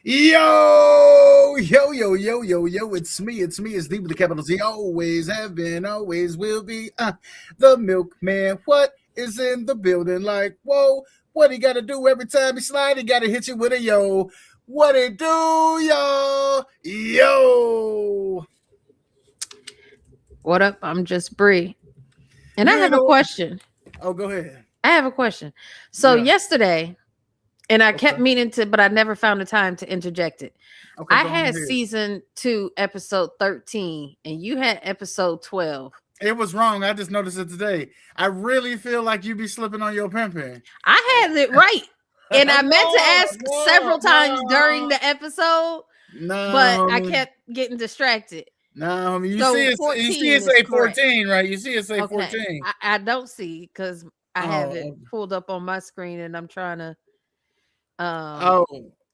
Yo, yo, yo, yo, yo, yo, it's me, with the capital Z, always have been, always will be, the milkman. What is in the building? Like, whoa, what he gotta do every time he slide? He gotta hit you with a yo. What it do, y'all? Yo. What up? I'm just Bree. And I You have ain't a know. question. Oh, go ahead. I have a question. So Yeah. yesterday, and I kept Okay. meaning to, but I never found the time to interject it. Okay, I go on had ahead. season 2, episode 13, and you had episode 12. It was wrong. I just noticed it today. I really feel like you be slipping on your pimping. I had it right. And I meant to No, ask no, several times during no. the episode, No, but I homie. kept getting distracted. No, homie. So You see 14 it is say correct. 14, right? You see it say Okay. 14. I don't see because I have it Oh, pulled up on my screen and I'm trying to oh,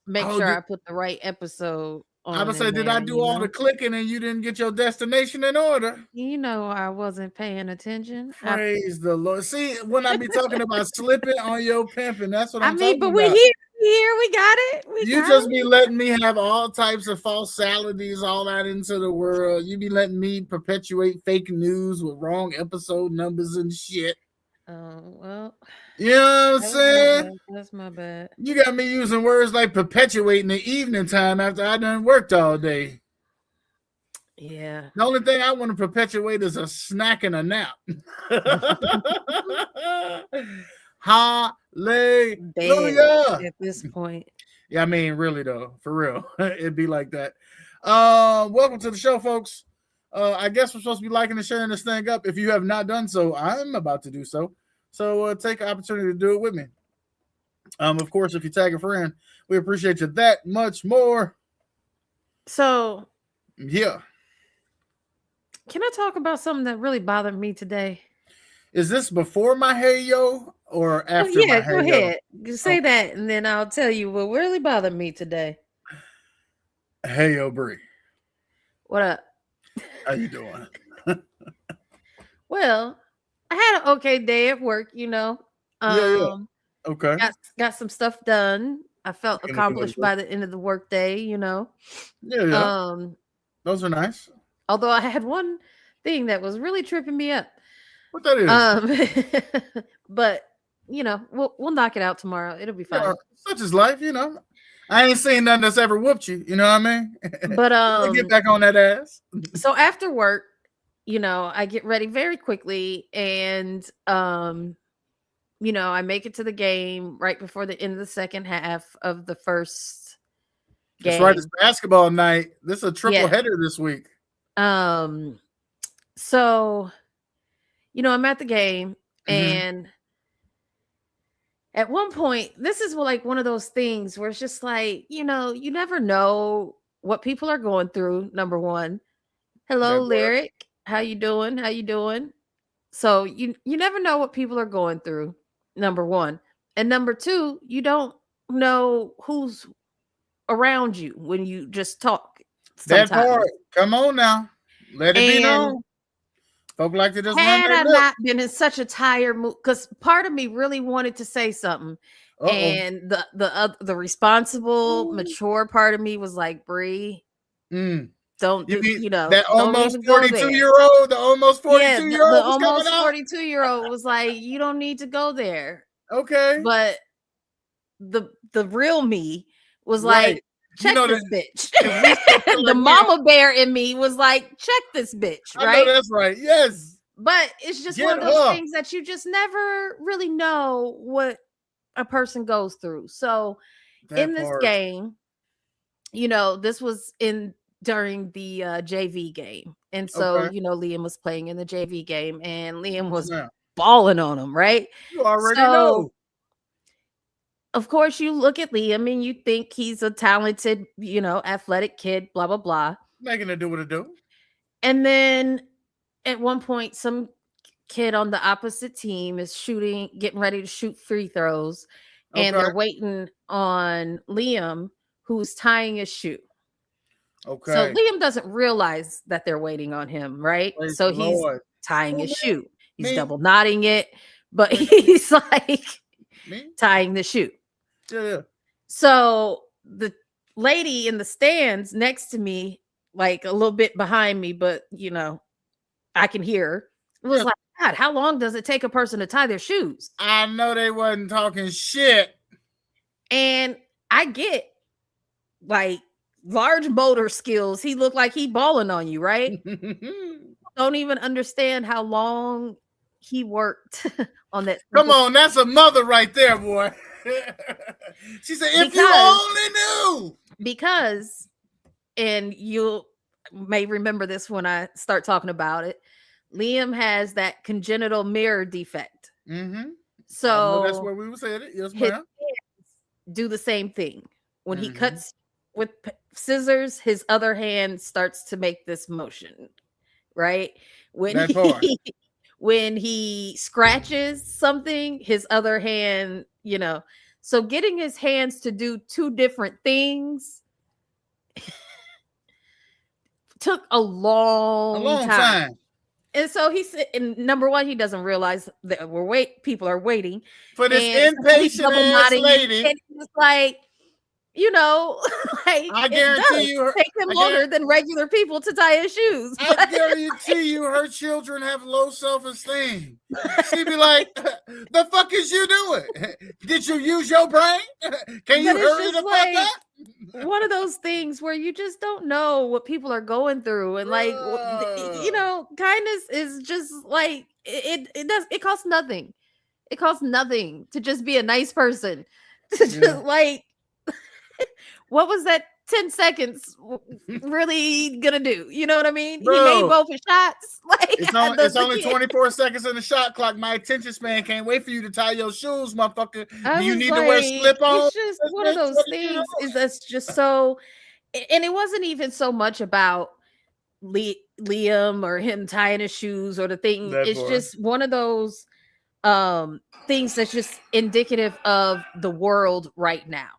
make oh. sure I put the right episode I on would in say, did I there, do all the clicking and you didn't get your destination in order? I wasn't paying attention. Praise the Lord. See, when I be talking about slipping on your pimping, that's what I I'm mean, talking but we're about. here, we got it. We You got just it. be letting me have all types of falsalities all out into the world. You be letting me perpetuate fake news with wrong episode numbers and shit. Oh, well, You know what I'm that was my saying? bad. That's my bad. You got me using words like perpetuate in the evening time after I done worked all day. Yeah. The only thing I want to perpetuate is a snack and a nap. Bed Hallelujah. at this point. Yeah, I mean, really though, for real, it'd be like that. Welcome to the show, folks. I guess we're supposed to be liking and sharing this thing up. If you have not done so, I'm about to do so. So take an opportunity to do it with me. Of course, if you tag a friend, we appreciate you that much more. So, Yeah. can I talk about something that really bothered me today? Is this before my hey yo or Oh, after yeah, my go hey yo? ahead. Say that, and then I'll tell you what really bothered me today. Hey yo, Bree, What up? how you doing? Well, I had an okay day at work, Yeah. Um, Okay. got some stuff done. I felt Looking at the way accomplished by the end of the workday. Yeah. Um, Those are nice. although I had one thing that was really tripping me up. What that is? But we'll knock it out tomorrow. It'll be fine. Yeah, such is life, I ain't seen nothing that's ever whooped you. You know what I mean? But Get back on that ass. so after work, I get ready very quickly and I make it to the game right before the end of the second half of the first game. That's right. It's basketball night. This is a triple Yeah. header this week. So I'm at the game and at one point, this is like one of those things where it's just like, you never know what people are going through. Number one. Hello, Lyric. How you doing? How you doing? So you never know what people are going through. Number one. And number two, you don't know who's around you when you just talk. That part. Come on now. Let it be known. Folk like to just had I not been in such a tired mood, because part of me really wanted to say something, and the responsible, mature part of me was like, Bree, don't do, that almost 42-year-old, the almost 42-year-old, the almost 42-year-old was like, you don't need to go there. Okay, but the real me was like, check this bitch. The mama bear in me was like, check this bitch, right? I know that's right. Yes. But it's just one of those things that you just never really know what a person goes through. So in this game, this was during the JV game. And so, Liam was playing in the JV game and Liam was balling on him, right? You already know. Of course, you look at Liam and you think he's a talented, athletic kid, blah, blah, blah. Making it do what it do. And then at one point, some kid on the opposite team is getting ready to shoot free throws. And they're waiting on Liam, who's tying his shoe. Okay. So Liam doesn't realize that they're waiting on him, right? Praise so the he's Lord. tying his shoe. He's double knotting it, but he's like tying the shoe. Yeah. So lady in the stands next to me, like a little bit behind me, but I can hear her. It was Yeah, like, God, how long does it take a person to tie their shoes? I know they wasn't talking shit. And I get like large motor skills. He looked like he balling on you, right? Don't even understand how long he worked on that Come simple on, that's a mother right there, boy. She said, if you because only knew. because and you may remember this when I start talking about it. Liam has that congenital mirror defect. Mm-hmm. I know that's So where we was headed. Yes, his ma'am. hands do the same thing. When he Mm-hmm. cuts with scissors, his other hand starts to make this motion, right? When That part. he when he scratches something, his other hand, So getting his hands to do two different things took a A long long time. time. And so he said, and number one, he doesn't realize that people are waiting. For this And so he's impatient double ass nodding, lady, and he's like, you know, like I it guarantee does you, take him I longer guarantee, than regular people to tie his shoes. I But guarantee you, her children have low self-esteem. She'd be like, "The fuck is you doing? Did you use your brain? Can you but it's hurry just the fuck like up?" one of those things where you just don't know what people are going through, and like Bruh. kindness is just like it costs nothing. It costs nothing to just be a nice person. To Yeah, just like what was that 10 seconds really gonna do? You know what I mean? He made bro. both his shots. Like It's only kid. 24 seconds in the shot clock. My attention span can't wait for you to tie your shoes, motherfucker. I Do you was need to wear like, slip on? it's just one of Bitch, those what are you things is doing? that's just so and it wasn't even so much about Liam or him tying his shoes or the thing. That It's boy. just one of those things that's just indicative of the world right now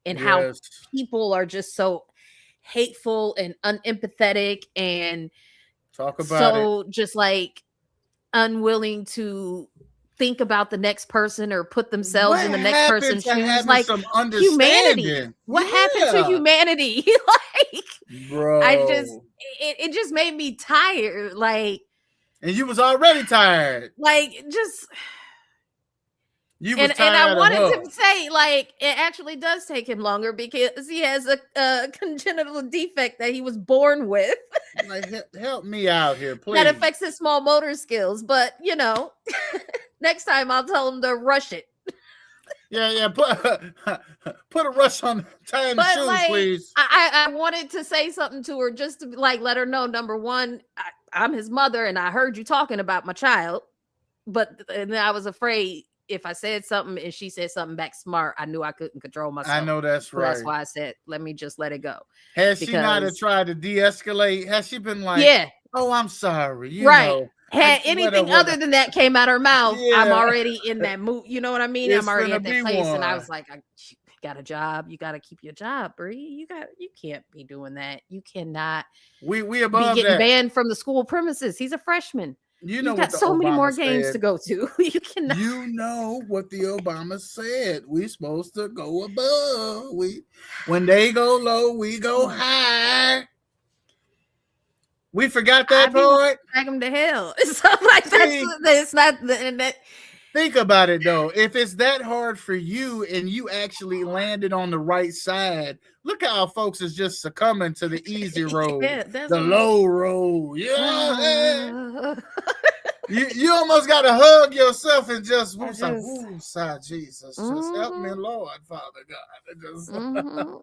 and how Yes. people are just so hateful and unempathetic and Talk about it. so just like unwilling to think about the next person or put themselves What in the next happened person's to shoes, having like some humanity. understanding? What happened to Yeah, humanity? Like I just bro. it just made me tired, And you was already tired. just You was and I tired of wanted her. to say, like, it actually does take him longer because he has a congenital defect that he was born with Like, help me out here, that please. affects his small motor skills. But next time I'll tell him to rush it. Yeah. Put a rush on tying the But shoes, like, please. I wanted to say something to her just to like let her know. Number one, I'm his mother, and I heard you talking about my child. But and then I was afraid if I said something and she said something back smart, I knew I couldn't control I myself. know that's So that's right. why I said, let me just let it go. Has she not have Because tried to de-escalate? Has she been like, yeah, "Oh, I'm sorry," right. I Had anything whatever. other than that came out her mouth, I'm Yeah, already in that mood. You know what I mean? I'm it's already gonna at that be place. And I one. was like, I got a job. You got to keep your job, Bree. You can't be doing that. You cannot We be above getting that. banned from the school premises. He's a freshman. You know You've what got the so many more Obama games to said. go to. You cannot. You know what the Obama said. We supposed to go above. When they go low, we go high. We forgot I that be wanting part. to drag him to hell. So like See, that's not and that think about it though. If it's that hard for you and you actually landed on the right side, look how folks is just succumbing to the easy road, yeah, that's the what low road. Yeah. uh, You almost got to hug yourself and just I woosah, just woosah, Jesus, just help me, mhm, Lord, Father God. mhm.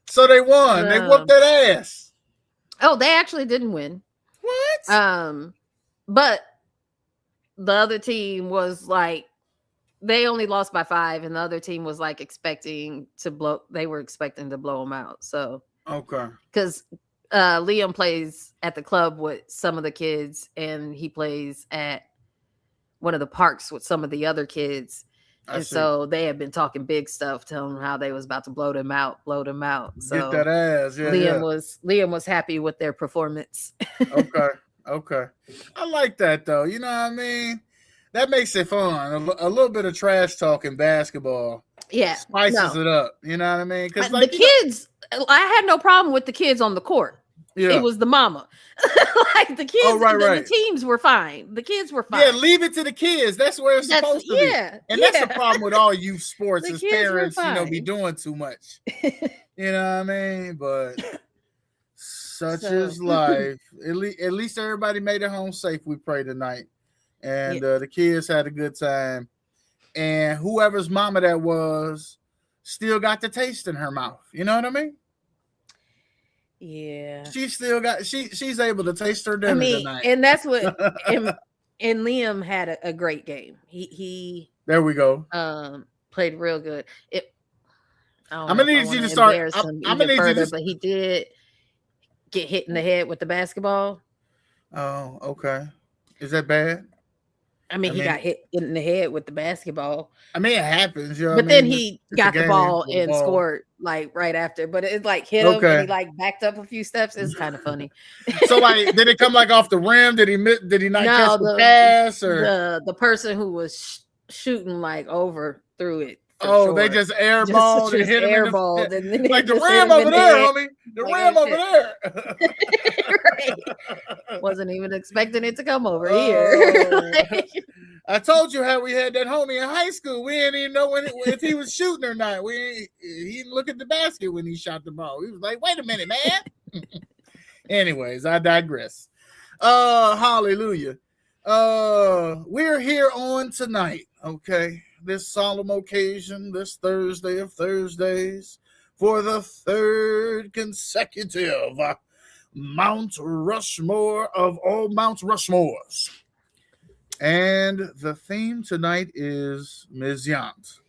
So they won. They whooped The that ass. oh, they actually didn't win. What? But the other team was like they only lost by 5, and the other team was like expecting to blow. They were expecting to blow them out. So Okay. because Liam plays at the club with some of the kids, and he plays at one of the parks with some of the other kids. I And see. so they had been talking big stuff, telling them how they was about to blow them out, blow them out. Get that So ass. Yeah, yeah. Liam was happy with their performance. Okay. Okay. I like that though. You know what I mean? that makes it fun. A little bit of trash talk in basketball Yeah, spices no. it up. You know what I mean? Because The like kids, I had no problem with the kids on the court. It yeah. was the mama. Like the Oh kids, right, the right. teams were fine. The kids were Yeah, fine. leave it to the kids. That's where it's That's supposed to be. And that's the yeah. problem with all youth sports The is kids were parents, be fine. doing too much. You know what I mean? But such So is life. At least everybody made it home safe, we pray tonight. yeah, And the kids had a good time. And whoever's mama that was still got the taste in her mouth. You know what I mean? yeah. She still got she's able to taste her I dinner mean, tonight. and that's what and Liam had a great game. He There we go. played real good. I don't I'm know gonna if I need you want to to start. embarrass him I'm even gonna need you further, to. but he did get hit in the head with the basketball. Oh, okay. Is that bad? I mean, I he got mean, hit in the head with the basketball, it happens. You know what I but then mean? he It's a got the game ball with the and ball. scored like right after. But it like hit him and Okay. he like backed up a few steps. It's kind of funny. So like, did it come like off the rim? Did he miss? Did he not catch No, the pass? Or the person who was shooting like over threw it for oh, they sure. just airballed and Just hit him in airballed, the and then like it the just hit rim him over in the there, head. homie. The Like, oh rim over shit. there. Right. Wasn't even expecting it to come over Oh. here. Like, I told you how we had that homie in high school. We didn't even know if he was shooting or not. He didn't look at the basket when he shot the ball. He was like, "Wait a minute, man." Anyways, I digress. Hallelujah. We're here on tonight. Okay, this solemn occasion, this Thursday of Thursdays, for the third consecutive Mount Rushmore of all Mount Rushmores. And the theme tonight is Ms. Yant.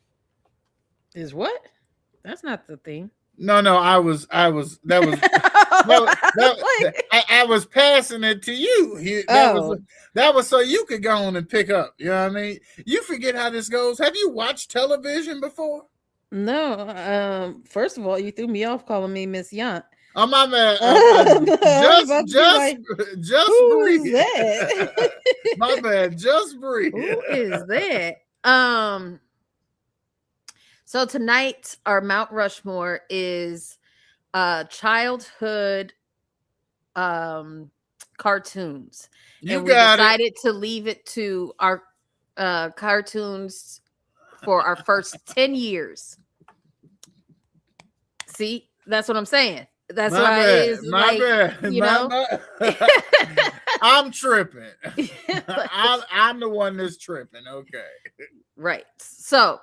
is what? That's not the thing. No, I was, that was, I was passing it to you. That was so you could go on and pick up. You know what I mean? You forget how this goes. Have you watched television before? No. First of all, you threw me off calling me Miss Yant. Oh my man, just who breathe. Is that? My bad, just breathe. Who is that? So tonight our Mount Rushmore is childhood cartoons. You and we got decided to leave it to our cartoons for our first 10 years. See, that's what I'm saying. That's my why bad, it is my like, bad, you know. I'm tripping. I'm the one that's tripping. Okay. Right. So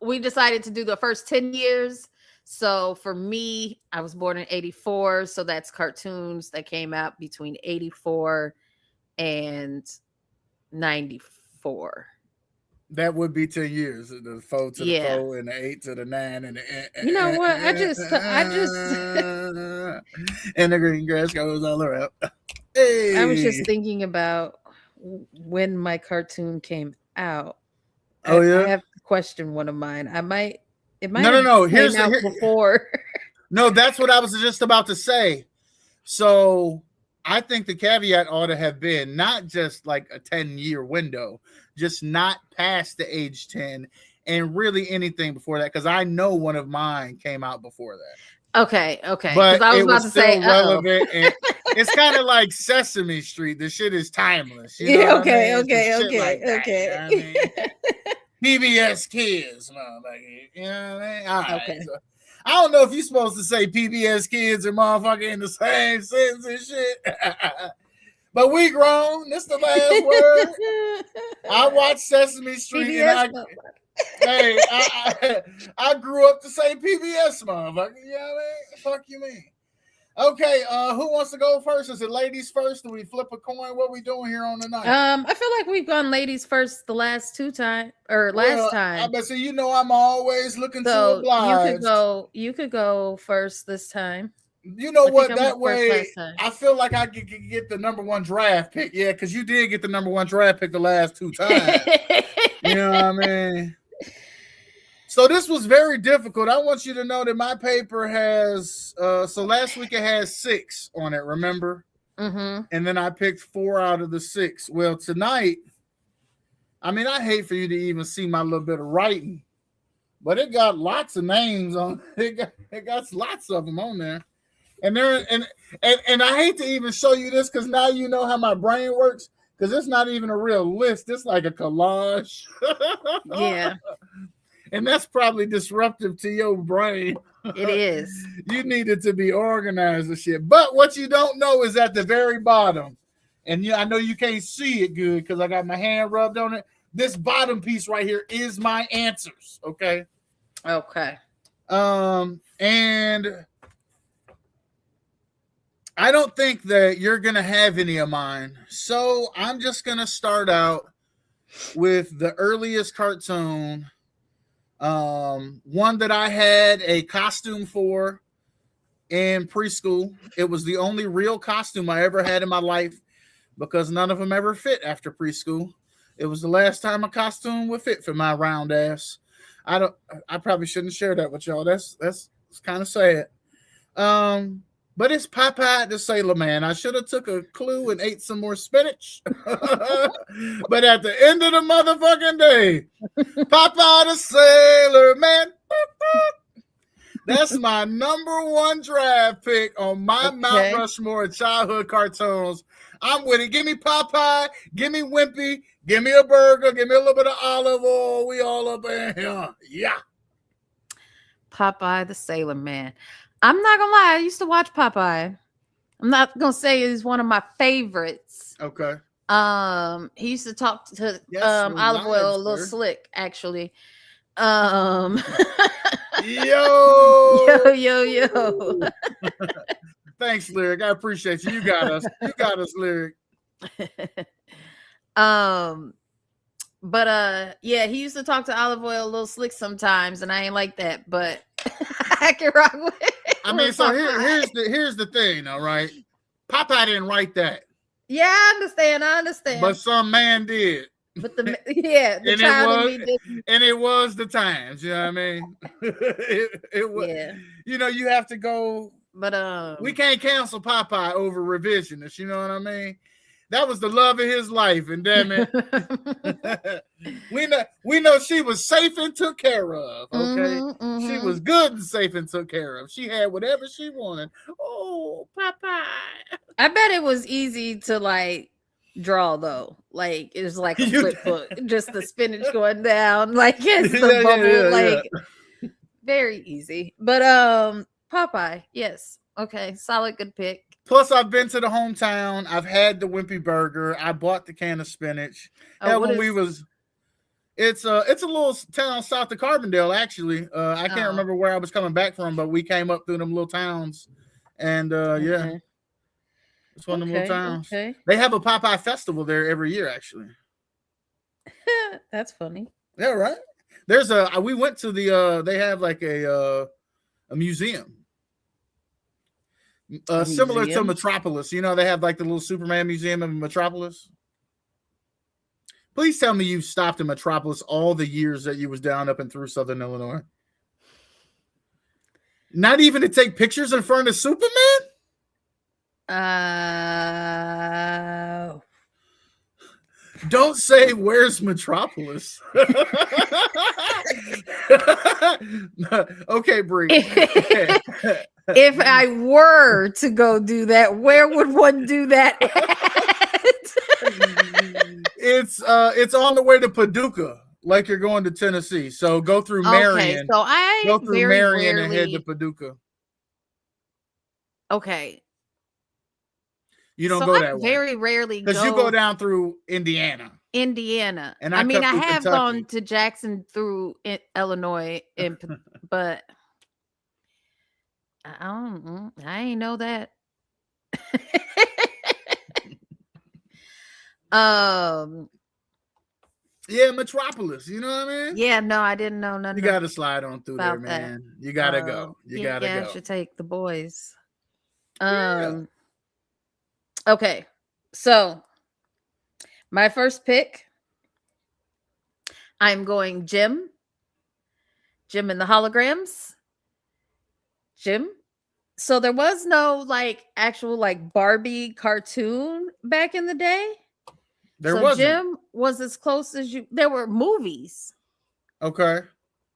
we decided to do the first 10 years. So for me, I was born in 84. So that's cartoons that came out between 84 and 94. That would be 10 years. The 4 to the 4 and the 8 to the 9 and the you know what? I just and the green grass goes all around. Hey. I was just thinking about when my cartoon came out. Oh yeah. I have to question one of mine. It might no. Here's before. No, that's what I was just about to say. So I think the caveat ought to have been not just like a 10-year window, just not past the age 10, and really anything before that, because I know one of mine came out before that. Okay. But I was it about was to still say relevant. And it's kind of like Sesame Street. The shit is timeless. You know okay. like that, you know PBS Kids, motherfucker. You know what I mean? All right. Okay. So, I don't know if you're supposed to say PBS Kids or motherfucker in the same sentence and shit. But we grown. This the last word. I watched Sesame Street PBS, and I grew up to say PBS, motherfucker. You know what I mean? Fuck you mean? Okay, who wants to go first? Is it ladies first? Do we flip a coin? What we doing here on the night? I feel like we've gone ladies first the last time. I bet so. You know, I'm always looking to oblige. You could go first this time. You know what? That way, I feel like I could get the number 1 draft pick. Yeah, because you did get the number 1 draft pick the last 2 times. You know what I mean? So this was very difficult. I want you to know that my paper has, so last week it had 6 on it, remember? Mm-hmm. and then I picked 4 out of the 6. Well, tonight, I mean, I hate for you to even see my little bit of writing, but it got lots of names on. It got lots of them on there, and they're and I hate to even show you this because now you know how my brain works. Because it's not even a real list; it's like a collage, Yeah, and that's probably disruptive to your brain. it is. You need it to be organized and shit. But what you don't know is at the very bottom, and I know you can't see it good because I got my hand rubbed on it. This bottom piece right here is my answers. Okay. Okay. And I don't think that you're gonna have any of mine, so I'm just gonna start out with the earliest cartoon. One that I had a costume for in preschool. It was the only real costume I ever had in my life because none of them ever fit after preschool. It was the last time a costume would fit for my round ass. I probably shouldn't share that with y'all. That's kind of sad. But it's Popeye the Sailor Man. I should have took a clue and ate some more spinach. But at the end of the motherfucking day, Popeye the Sailor Man. That's my number one draft pick on my Mount Rushmore of childhood cartoons. I'm with it. Give me Popeye. Give me Wimpy. Give me a burger. Give me a little bit of olive oil. We all up in here. Yeah. Popeye the Sailor Man. I'm not gonna lie, I used to watch Popeye. I'm not gonna say he's one of my favorites. Okay. He used to talk to Olive Oil a little slick, actually. Yo. Yo. Thanks, Lyric. I appreciate you. You got us. You got us, Lyric. But yeah, he used to talk to Olive Oil a little slick sometimes, and I ain't like that, but I can rock with it. I mean, so here's the thing, all right. Popeye didn't write that. Yeah, I understand. But some man did. But the child in me did. And it was the times, you know what I mean? it was. Yeah. You know, you have to go. But we can't cancel Popeye over revisionists. You know what I mean? That was the love of his life, and damn it, we know she was safe and took care of. Okay, she was good and safe and took care of. She had whatever she wanted. Oh, Popeye! I bet it was easy to like draw though. Like it was like a flip book, just the spinach going down, like it's the bubble, like very easy. But Popeye, yes, okay, solid, good pick. Plus, I've been to the hometown. I've had the Wimpy Burger. I bought the can of spinach. It's a little town south of Carbondale, actually. I can't remember where I was coming back from, but we came up through them little towns, and yeah, it's one of them little towns. Okay. They have a Popeye festival there every year, actually. That's funny. Yeah, right. We went to they have like a museum. Similar to Metropolis. You know, they have like the little Superman museum in Metropolis. Please tell me you stopped in Metropolis all the years that you was down up and through Southern Illinois. Not even to take pictures in front of Superman? Don't say where's Metropolis. Okay, Bree. If I were to go do that, where would one do that It's on the way to Paducah, like you're going to Tennessee. So go through Marion. Okay, so I go through Marion and head to Paducah. Okay. You don't go that way. Very rarely because you go down through Indiana. And I mean, I have gone to Jackson through Illinois, but I ain't know that. Yeah, Metropolis. You know what I mean? Yeah, no, I didn't know nothing. You got to slide on through there, man. That. You got to go. You got to go. I should take the boys. Okay, so my first pick, I'm going Jim and the Holograms. Jim, So there was no like actual like Barbie cartoon back in the day. There So wasn't. Jim was as close as you. There were movies, Okay.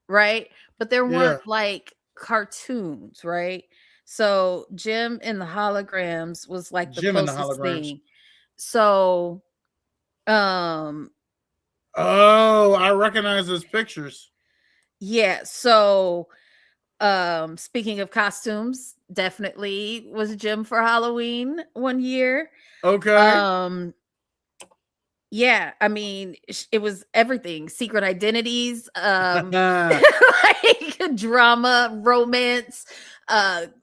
right? But there Yeah. weren't like cartoons, right? So Jim and the Holograms was like the Jim and the closest Holograms. thing. So um Oh, I recognize his pictures. yeah, so speaking of costumes, definitely was Jim for Halloween one year. Okay. Um Yeah, I mean, it was everything. Secret identities, like drama, romance,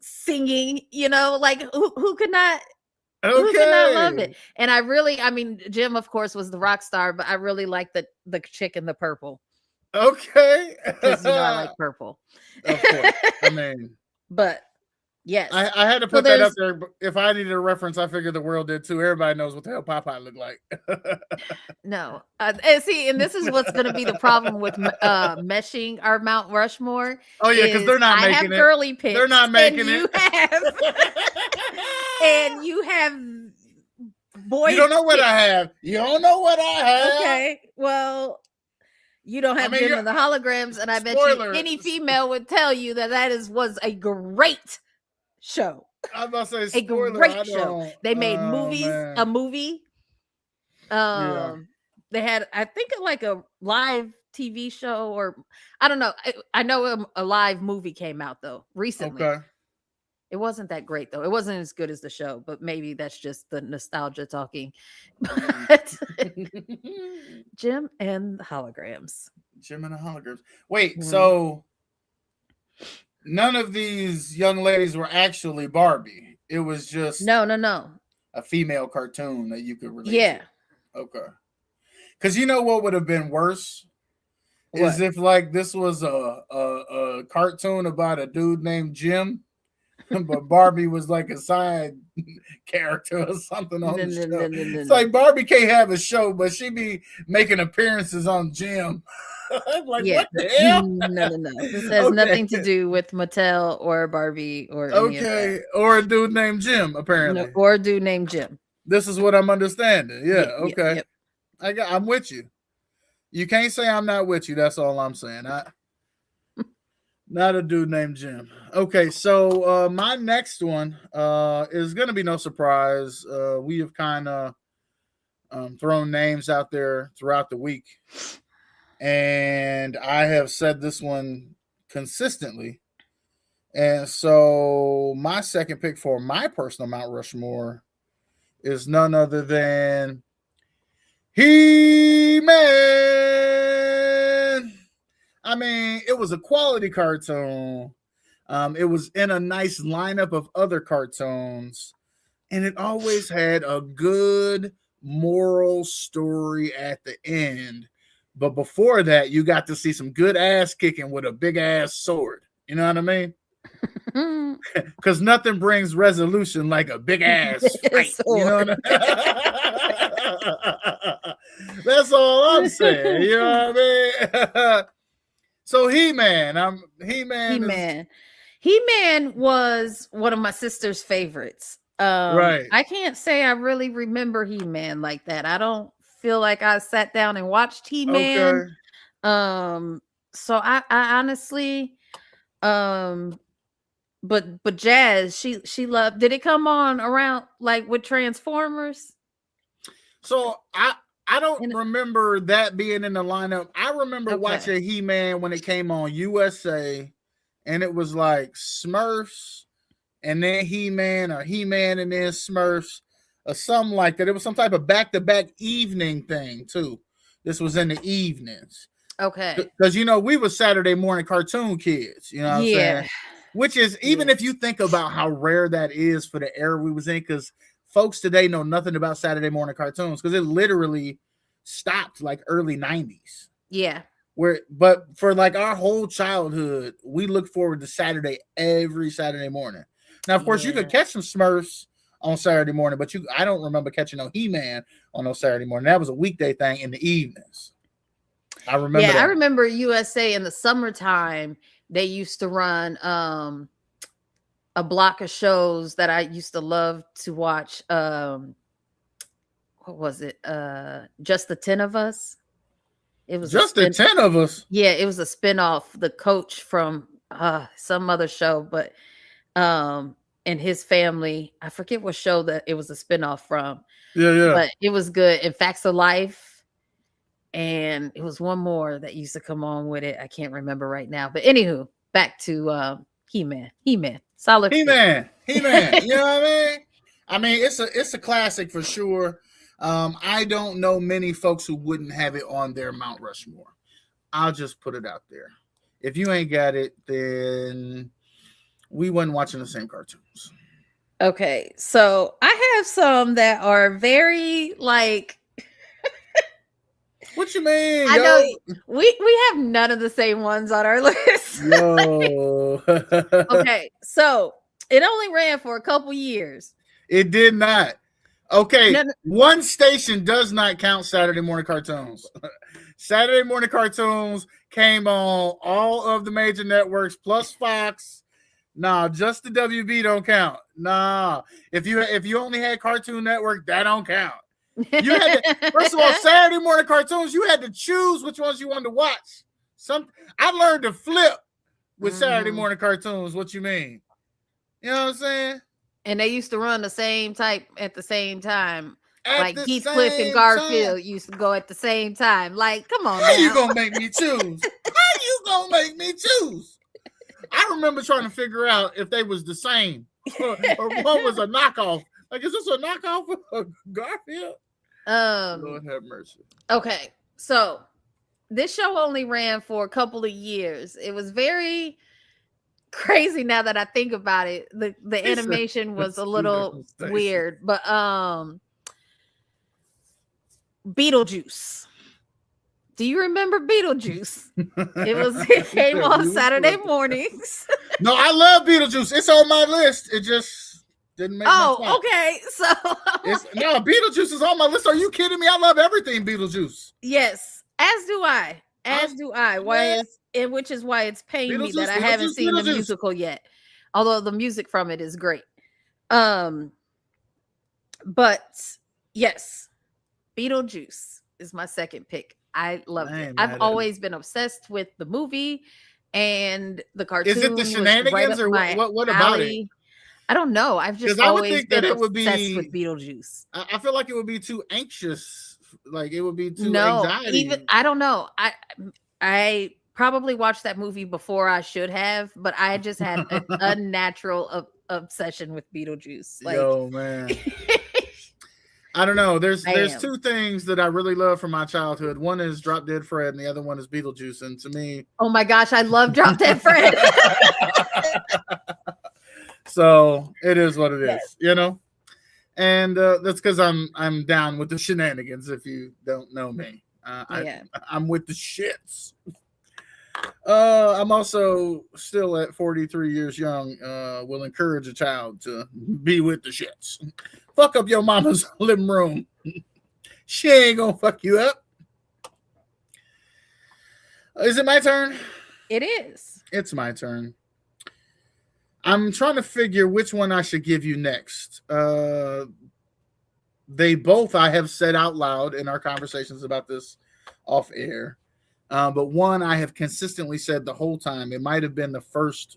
singing, like who could not love it? Okay. And I mean, Jim of course was the rock star, but I really like the chick in the purple Okay. cuz I like purple. Of course. I mean, But yes. I had to So put that up there's there. But if I needed a reference, I figured the world did too. Everybody knows what the hell Popeye looked like. no. And see, and this is what's going to be the problem with meshing our Mount Rushmore Oh yeah, because is they're not I have making it. girly They're picks not and making it. you have You boys don't know what pick. I have. You don't know what I have. Okay, well, you don't I have mean, Jim and the Holograms, and I bet you spoiler. any female would tell you was a great show, I'm about to say a spoiler. I great show. don't. They made Oh movies, a man. movie. Yeah. They had, I think, like a live TV show, or I don't know. I know a live movie came out though recently. Okay. It wasn't that great though. It wasn't as good as the show, but maybe that's just the nostalgia talking. But Jim and the Holograms. Jim and the Holograms. Wait. Mhm. So none of these young ladies were actually Barbie. It was just No, no, no. a female cartoon that you could relate to. Yeah. Okay. Because you know what would have been worse is What? if like this was a cartoon about a dude named Jim, but Barbie was like a side character or something on No, the no, show. no, no, no, It's no. like Barbie can't have a show, but she be making appearances on Jim. I'm like, Yeah. what the hell? No, no, no. This has Okay. nothing to do with Mattel or Barbie or any of that. Okay. Or a dude named Jim, No, apparently. or a dude named Jim. This is what I'm understanding. Yeah, Yeah, yeah, okay. yep. I'm with you. You can't say I'm not with you. That's all I'm saying. Not a dude named Jim. Okay, so my next one is gonna be no surprise. We have kind of thrown names out there throughout the week, and I have said this one consistently. And so my second pick for my personal Mount Rushmore is none other than He-Man. I mean, it was a quality cartoon. It was in a nice lineup of other cartoons, and it always had a good moral story at the end. But before that, you got to see some good ass kicking with a big ass sword. You know what I mean? Because nothing brings resolution like a big ass fight. You know what I mean? That's all I'm saying. You know what I mean? So He-Man, He-Man is He-Man. He-Man was one of my sister's favorites. right. I can't say I really remember He-Man like that. I don't feel like I sat down and watched He-Man. Okay. So I honestly, um, but Jazz, she loved. Did it come on around like with Transformers? So I don't And remember that being in the lineup. I remember okay, watching He-Man when it came on USA, and it was like Smurfs, and then He-Man, or He-Man and then Smurfs, or something like that. It was some type of back-to-back evening thing too. This was in the evenings. okay, Because we were Saturday morning cartoon kids, you know what I'm yeah, saying? Which is, even yeah, if you think about how rare that is for the era we was in, because folks today know nothing about Saturday morning cartoons, because it literally stopped like early 90s. yeah, But for like our whole childhood, we look forward to Saturday every Saturday morning. Now, of course, you yeah. could catch some Smurfs on Saturday morning, but I don't remember catching no He-Man on no Saturday morning. That was a weekday thing in the evenings. I remember Yeah, I that. remember USA in the summertime. They used to run a block of shows that I used to love to watch. What was it? Just the 10 of Us. It was a Just the spin. 10 of us. Yeah, it was a spinoff. The coach from some other show, but um and his family. I forget what show that it was a spinoff from, Yeah, yeah. but it was good. In Facts of Life, and it was one more that used to come on with it. I can't remember right now. But anywho, back to He-Man. He-Man. Solid pick. He-Man. He-Man. You know what I mean? I mean, it's a classic for sure. I don't know many folks who wouldn't have it on their Mount Rushmore. I'll just put it out there. If you ain't got it, then we wasn't watching the same cartoons. Okay, so I have some that are very like What you mean, I yo? know we have none of the same ones on our list. Yo. Okay, so it only ran for a couple years. It did not. Okay, No, no. one station does not count Saturday morning cartoons. Saturday morning cartoons came on all of the major networks plus Fox. Nah, just the WB don't count. Nah, if you only had Cartoon Network, that don't count. You had to, first of all, Saturday morning cartoons, you had to choose which ones you wanted to watch. I learned to flip with Saturday morning cartoons. What you mean? You know what I'm saying? And they used to run the same type at the same time. At like the Heathcliff and same Garfield time. used to go at the same time. Like, come on, How now. you gonna make me choose? How you gonna make me choose? I remember trying to figure out if they was the same or one was a knockoff. Like, is this a knockoff of Garfield? Lord have mercy. Okay, so this show only ran for a couple of years. It was very crazy now that I think about it. The animation was a little weird, but Beetlejuice. Do you remember Beetlejuice? It came on Saturday mornings. No, I love Beetlejuice. It's on my list. It just didn't make my top. Okay. So no, Beetlejuice is on my list. Are you kidding me? I love everything Beetlejuice. Yes, as do I. Which is why it's paying me that I haven't seen the musical yet. Although the music from it is great. But yes, Beetlejuice is my second pick. I loved it. I've always been obsessed with the movie and the cartoon. Is it the shenanigans or what about it? I don't know. I've just always been obsessed with Beetlejuice. I feel like it would be too anxious. Like it would be too anxiety. Even I don't know. I probably watched that movie before I should have, but I just had an unnatural obsession with Beetlejuice. Like, yo, man. I don't know. There's two things that I really love from my childhood. One is Drop Dead Fred, and the other one is Beetlejuice. And to me, oh my gosh, I love Drop Dead Fred. So it is what it is, you know. And that's because I'm down with the shenanigans. If you don't know me, I'm with the shits. I'm also still at 43 years young. Will encourage a child to be with the shits. Fuck up your mama's living room. She ain't gonna fuck you up. Is it my turn? It is. It's my turn. I'm trying to figure which one I should give you next. They both I have said out loud in our conversations about this off air. But one I have consistently said the whole time. It might have been the first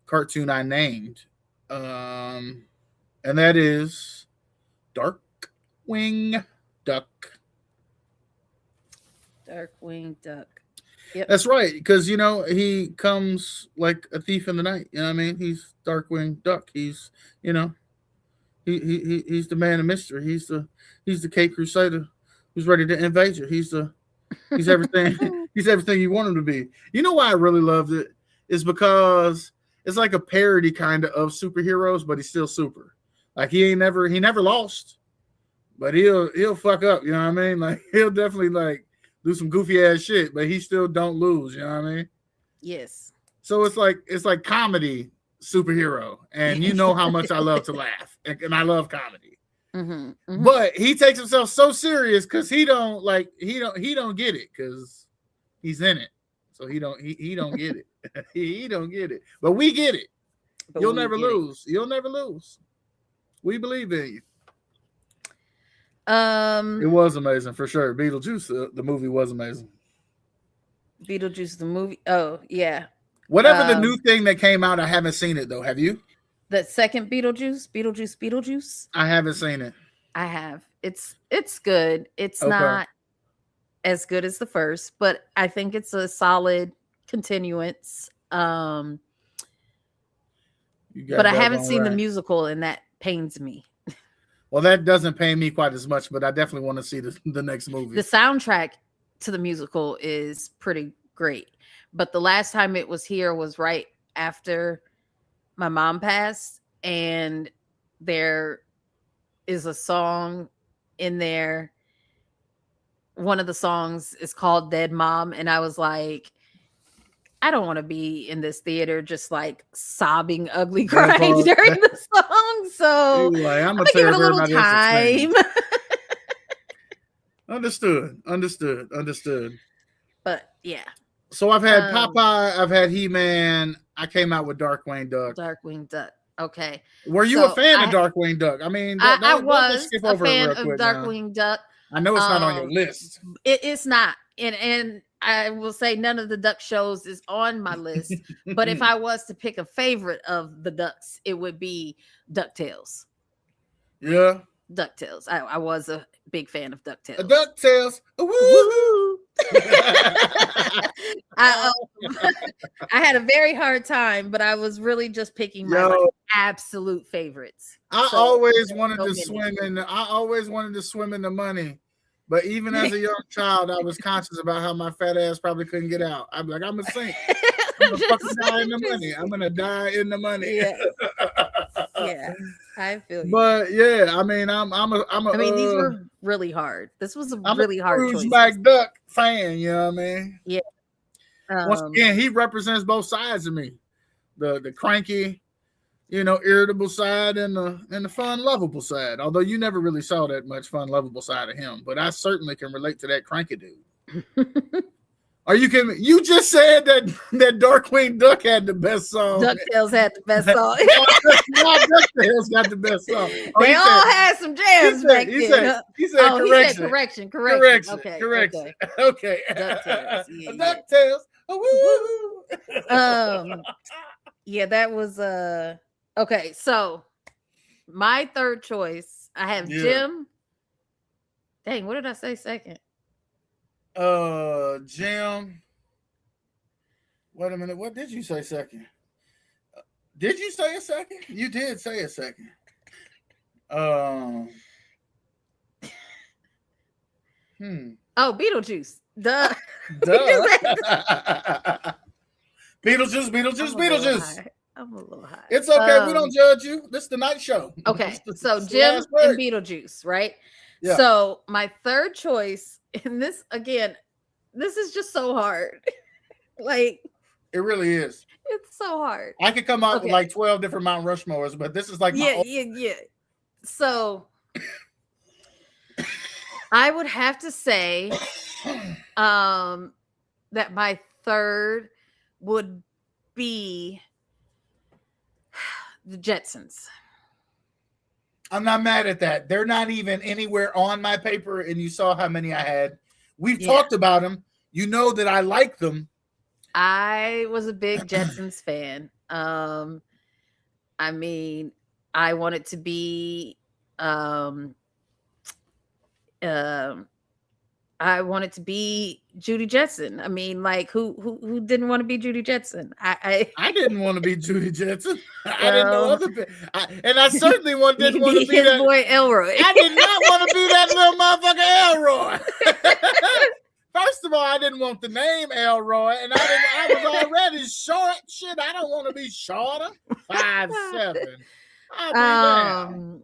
cartoon I named. And that is Darkwing Duck. Darkwing Duck. Yep. That's right, because he comes like a thief in the night. You know what I mean? He's Darkwing Duck. He's he's the man of mystery. He's the Cape Crusader who's ready to invade you. He's everything. He's everything you want him to be. You know why I really loved it? Is because it's like a parody kind of superheroes, but he's still super. Like he never lost, but he'll fuck up. You know what I mean? Like he'll definitely like do some goofy ass shit, but he still don't lose. You know what I mean? Yes. So it's like comedy superhero, and you know how much I love to laugh, and I love comedy. Mm-hmm, mm-hmm. But he takes himself so serious because he don't get it because he's in it, so he don't get it. He don't get it, but we get it. but You'll we'll never get it. lose. You'll never lose. We believe in you. It Um, was amazing for sure. Beetlejuice, the movie was amazing. Beetlejuice the movie. Oh yeah. Whatever the new Um, thing that came out, I haven't seen it though. Have you? the second Beetlejuice. I haven't seen it. I have. It's good. It's Okay, not as good as the first, but I think it's a solid continuance. you But got I that haven't one seen the right. musical, and that pains me. Well, that doesn't pay me quite as much, but I definitely want to see the next The movie. soundtrack to the musical is pretty great, but the last time it was here was right after my mom passed, and there is a song in there. One of the songs is called Dead Mom, and I was like, I don't want to be in this theater just like sobbing, ugly That crying part, during the song. So you like, I'm I'm gonna gonna give tear it a her little about this time. experience. Understood. But yeah, So I've had um, Popeye, I've had He-Man. I came out with Darkwing Duck. Darkwing Duck. Okay, Were you a so fan of Darkwing Duck? I mean, I don't just was skip a over it fan real of quick now. Darkwing Duck. I know it's not on your Um, list. it's not, and I will say none of the duck shows is on my list. But if I was to pick a favorite of the ducks, it would be DuckTales. Yeah, DuckTales. I was a big fan of a DuckTales. DuckTales. Woo! I, I had a very hard time, but I was really just picking my like Yo, absolute favorites. I So always there's wanted so to many. swim in. I always wanted to swim in the money, but even as a young child, I was conscious about how my fat ass probably couldn't get out. I'm like, I'm gonna sink. I'm gonna fucking die in the money. I'm gonna die in the money. Yeah, yeah. I feel you. But yeah, I mean, I mean, these were really hard. This was a I'm a really hard Scrooge choices. McDuck fan. You know what I mean? Yeah. Once again, he represents both sides of me. The cranky, irritable side and the fun, lovable side. Although you never really saw that much fun, lovable side of him, but I certainly can relate to that cranky dude. Are you kidding me? You just said that Darkwing Duck had the best song. DuckTales had the best song. DuckTales got the best song. Oh, They all had some jams back then. He said Correction. Correction. Okay. DuckTales. Yeah. DuckTales. Oh, woo. Yeah, that was okay. So my third choice, I have Jim. Dang, what did I say second? Jim. Wait a minute. What did you say second? Did you say a second? You did say a second. Oh, Beetlejuice. Duh. Beetlejuice. I'm a little high. It's okay. We don't judge you. This is the night show. Okay. So Jim and Beetlejuice, right? Yeah. So my third choice, and this again, this is just so hard. Like it really is. It's so hard. I could come out with like 12 different Mount Rushmores, but this is like yeah. So I would have to say that my third would be the Jetsons. I'm not mad at that. They're not even anywhere on my paper, and you saw how many I had. We've talked about them. You know that I like them. I was a big Jetsons fan. I mean, I wanted to be I wanted to be Judy Jetson. I mean, like who didn't want to be Judy Jetson? I didn't want to be Judy Jetson. I didn't know other people. And I certainly didn't want to be his that boy Elroy. I did not want to be that little motherfucker Elroy. First of all, I didn't want the name Elroy, and I was already short. Shit, I don't want to be shorter. 5'7".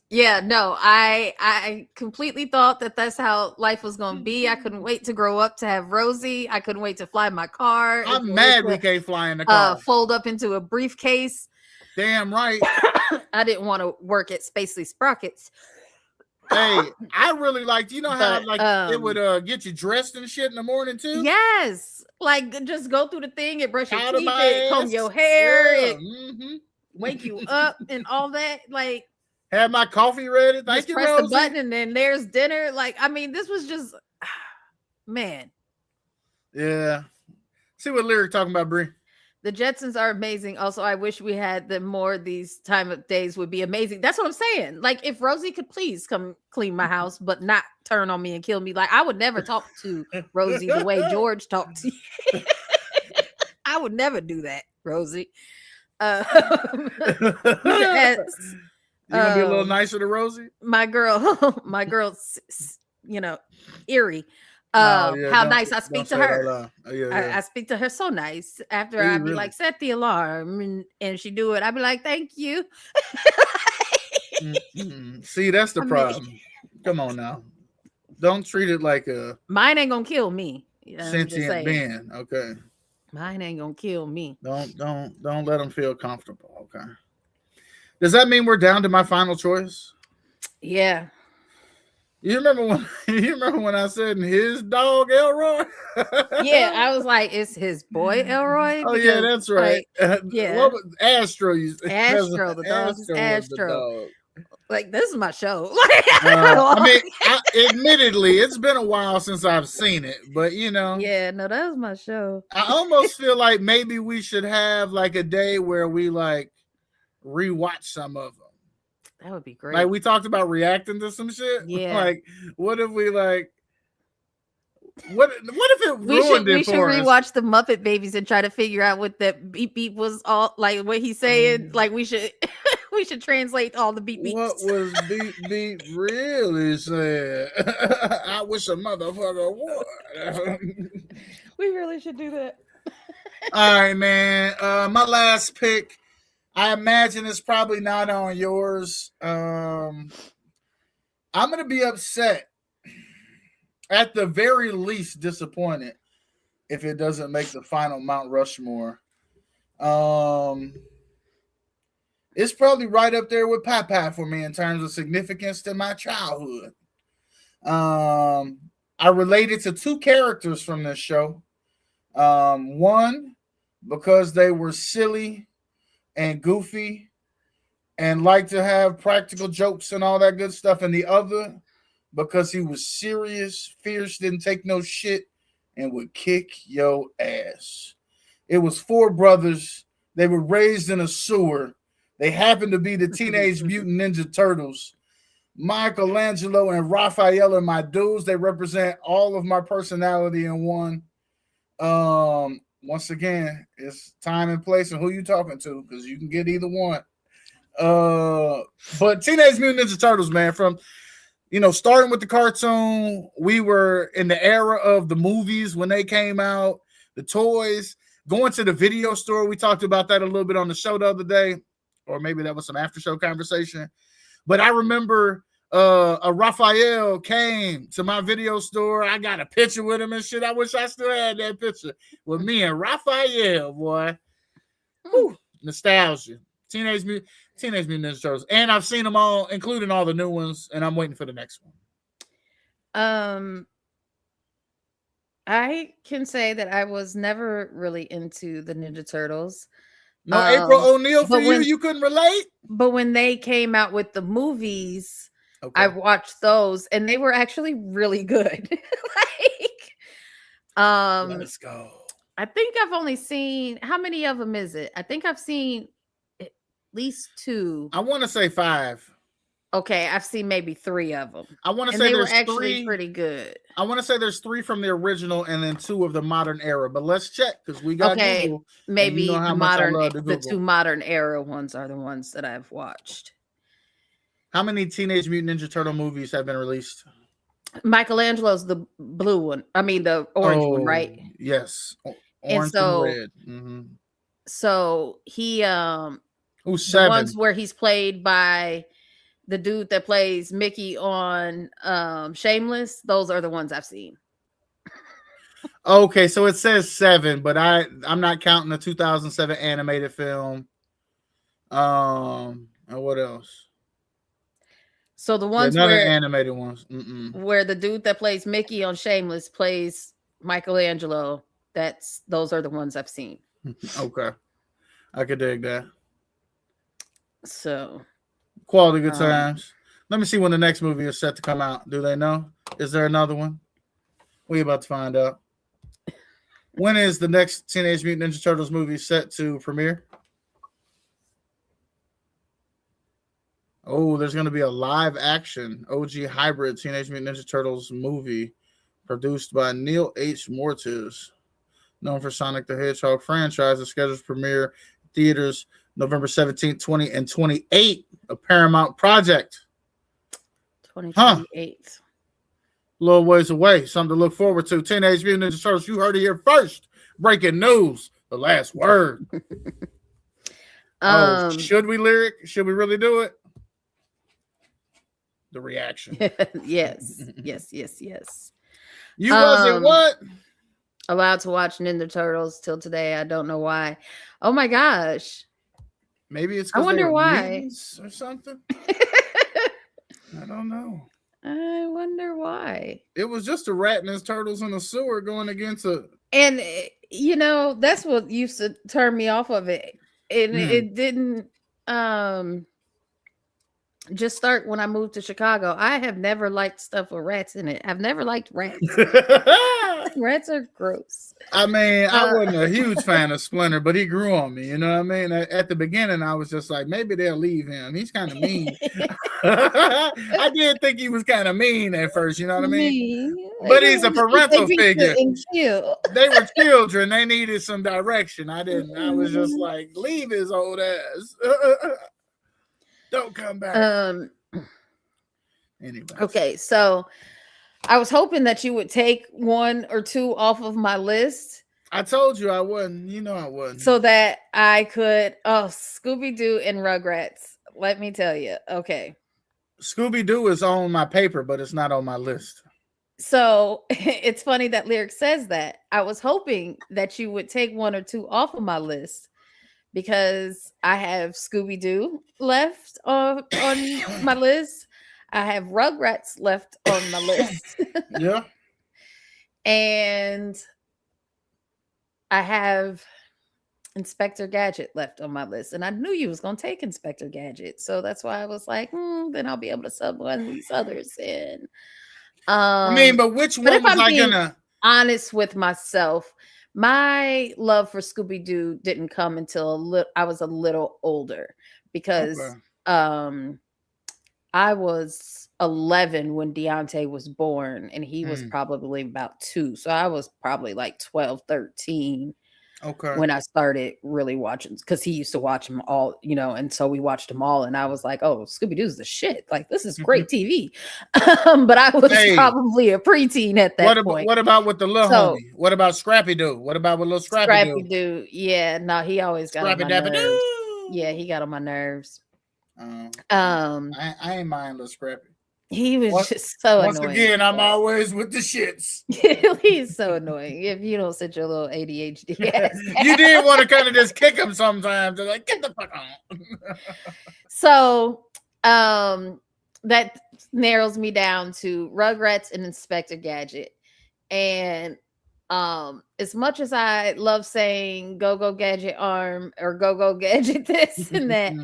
Yeah, no, I completely thought that that's how life was going to be. I couldn't wait to grow up to have Rosie. I couldn't wait to fly my car. I'm mad we can't fly in the car. Fold up into a briefcase. Damn right. I didn't want to work at Spacely Sprockets. Hey, I really liked. You know how But like it would get you dressed and shit in the morning too. yes, like just go through the thing, it brush your Powder teeth, my it comb ass. your hair, Yeah. it wake you up and all that. Like Have my coffee ready. Thank just you, press the Rosie. button and then there's dinner. Like, I mean, this was just man. Yeah. See what Lyric talking about, Brie. The Jetsons are amazing. Also, I wish we had them more. These time of days would be amazing. That's what I'm saying. Like, if Rosie could please come clean my house, but not turn on me and kill me. Like, I would never talk to Rosie the way George talked to you. I would never do that, Rosie. Um, yes. You gonna be a little nicer to Rosie? My girl, you know, Erie. No, yeah, How nice I speak don't to say it out her. loud. Oh, yeah. I speak to her so nice. After Do you I'd be really? like, set the alarm, and she do it. I'd be like, thank you. See, that's the I mean, problem. Come on now. Don't treat it like a mine ain't gonna kill me. I'm just sentient saying, being. Okay. mine ain't gonna kill me. Don't let them feel comfortable. Okay. Does that mean we're down to my final choice? Yeah, You remember when you remember when I said his dog Elroy? yeah. I was like, it's his boy Elroy Oh yeah, because, that's right. like, yeah, What was Astro? Astro. The dog is Astro was the Astro. dog. Like, this is my show. I mean, admittedly, it's been a while since I've seen it, but you know, yeah, no, that was my show. I almost feel like maybe we should have like a day where we like rewatch some of them. That would be great. Like we talked about reacting to some shit. Yeah. Like, what if we like? What if it ruined we it should for us? rewatch the Muppet Babies and try to figure out what that beep beep was all like. What he's saying, like we should we should translate all the beep beeps. What was beep beep really said? I wish a motherfucker would. We really should do that. All right, man. My last pick. I imagine it's probably not on yours. I'm gonna be upset, at the very least disappointed, if it doesn't make the final Mount Rushmore. It's probably right up there with Papa for me in terms of significance to my childhood. I related to two characters from this show. One, because they were silly and goofy and like to have practical jokes and all that good stuff. And the other, because he was serious, fierce, didn't take no shit, and would kick your ass. It was four brothers. They were raised in a sewer. They happened to be the Teenage Mutant Ninja Turtles. Michelangelo and Raphael are my dudes. They represent all of my personality in one. Once again, it's time and place and who you talking to, because you can get either one. But Teenage Mutant Ninja Turtles, man, from starting with the cartoon, we were in the era of the movies when they came out, the toys, going to the video store. We talked about that a little bit on the show the other day, or maybe that was some after show conversation. But I remember a Raphael came to my video store. I got a picture with him and shit. I wish I still had that picture with me and Raphael, boy. Whew, nostalgia. Teenage Mutant Ninja Turtles. And I've seen them all, including all the new ones, and I'm waiting for the next one. I can say that I was never really into the Ninja Turtles. No April O'Neil for you? You couldn't relate? But when they came out with the movies, okay, I watched those, and they were actually really good. Let's go. I think I've only seen, how many of them is it? I think I've seen at least 2. I want to say 5. Okay, I've seen maybe 3 of them. I want to say they there's were actually 3, pretty good. I want to say there's 3 from the original and then 2 of the modern era. But let's check, because we got Google. Maybe the 2 modern era ones are the ones that I've watched. How many Teenage Mutant Ninja Turtle movies have been released? Michelangelo's the blue one. I mean the orange one, right? Yes, orange and red. Mm-hmm. So he who's 7? The ones where he's played by the dude that plays Mickey on Shameless, those are the ones I've seen. Okay, so it says 7, but I'm not counting the 2007 animated film. And what else? So the Yeah, ones none of the animated ones. where the dude that plays Mickey on Shameless plays Michelangelo, those are the ones I've seen. Okay, I could dig that. So Quality good times. Let me see when the next movie is set to come out. Do they know? Is there another one? We about to find out. When is the next Teenage Mutant Ninja Turtles movie set to premiere? Oh, there's going to be a live action OG hybrid Teenage Mutant Ninja Turtles movie produced by Neil H. Mortis, known for Sonic the Hedgehog franchise. The scheduled premiere theaters November 17th, 20, and 28. A Paramount project. 2028. A little ways away. Something to look forward to. Teenage Mutant Ninja Turtles. You heard it here first. Breaking news. The last word. Should we lyric? Should we really do it? The reaction. Yes. You wasn't what? Allowed to watch Ninja Turtles till today. I don't know why. Oh my gosh. Maybe it's I wonder why or something. I don't know. I wonder why. It was just a rat and his turtles in the sewer going against a. And that's what used to turn me off of it. And it didn't just start when I moved to Chicago. I have never liked stuff with rats in it. I've never liked rats. Rats are gross. I mean, I wasn't a huge fan of Splinter, but he grew on me. You know what I mean? At the beginning, I was just like, maybe they'll leave him. He's kind of mean. I did think he was kind of mean at first. You know what I mean? But he's a parental figure. They were children. They needed some direction. I didn't. I was just like, leave his old ass. Don't come back. Anyway. Okay, so I was hoping that you would take one or two off of my list. I told you I wouldn't. You know I wouldn't. So that I could. Oh, Scooby-Doo and Rugrats. Let me tell you. Okay. Scooby-Doo is on my paper, but it's not on my list. So it's funny that Lyric says that. I was hoping that you would take one or two off of my list because I have Scooby-Doo left on my list. I have Rugrats left on my list. Yeah. And I have Inspector Gadget left on my list. And I knew you was going to take Inspector Gadget. So that's why I was like, then I'll be able to sub one of these others in. I mean, but which one was I gonna? Honest with myself, my love for Scooby-Doo didn't come until I was a little older because I was 11 when Deontay was born and he was probably about 2. So I was probably like 12, 13. Okay. When I started really watching, because he used to watch them all, and so we watched them all, and I was like, "Oh, Scooby-Doo's the shit! Like this is great TV." But I was probably a preteen at that point. What about with the little homie? What about Scrappy Doo? What about with little Scrappy Doo? Yeah, no, he always got on my nerves. Yeah, he got on my nerves. I ain't mind little Scrappy. He was just so annoying. Once again, I'm always with the shits. He's so annoying. If you don't sit your little ADHD ass you did want to kind of just kick him sometimes. They're like, get the fuck on. So that narrows me down to Rugrats and Inspector Gadget. And as much as I love saying go Gadget arm or go Gadget this and that,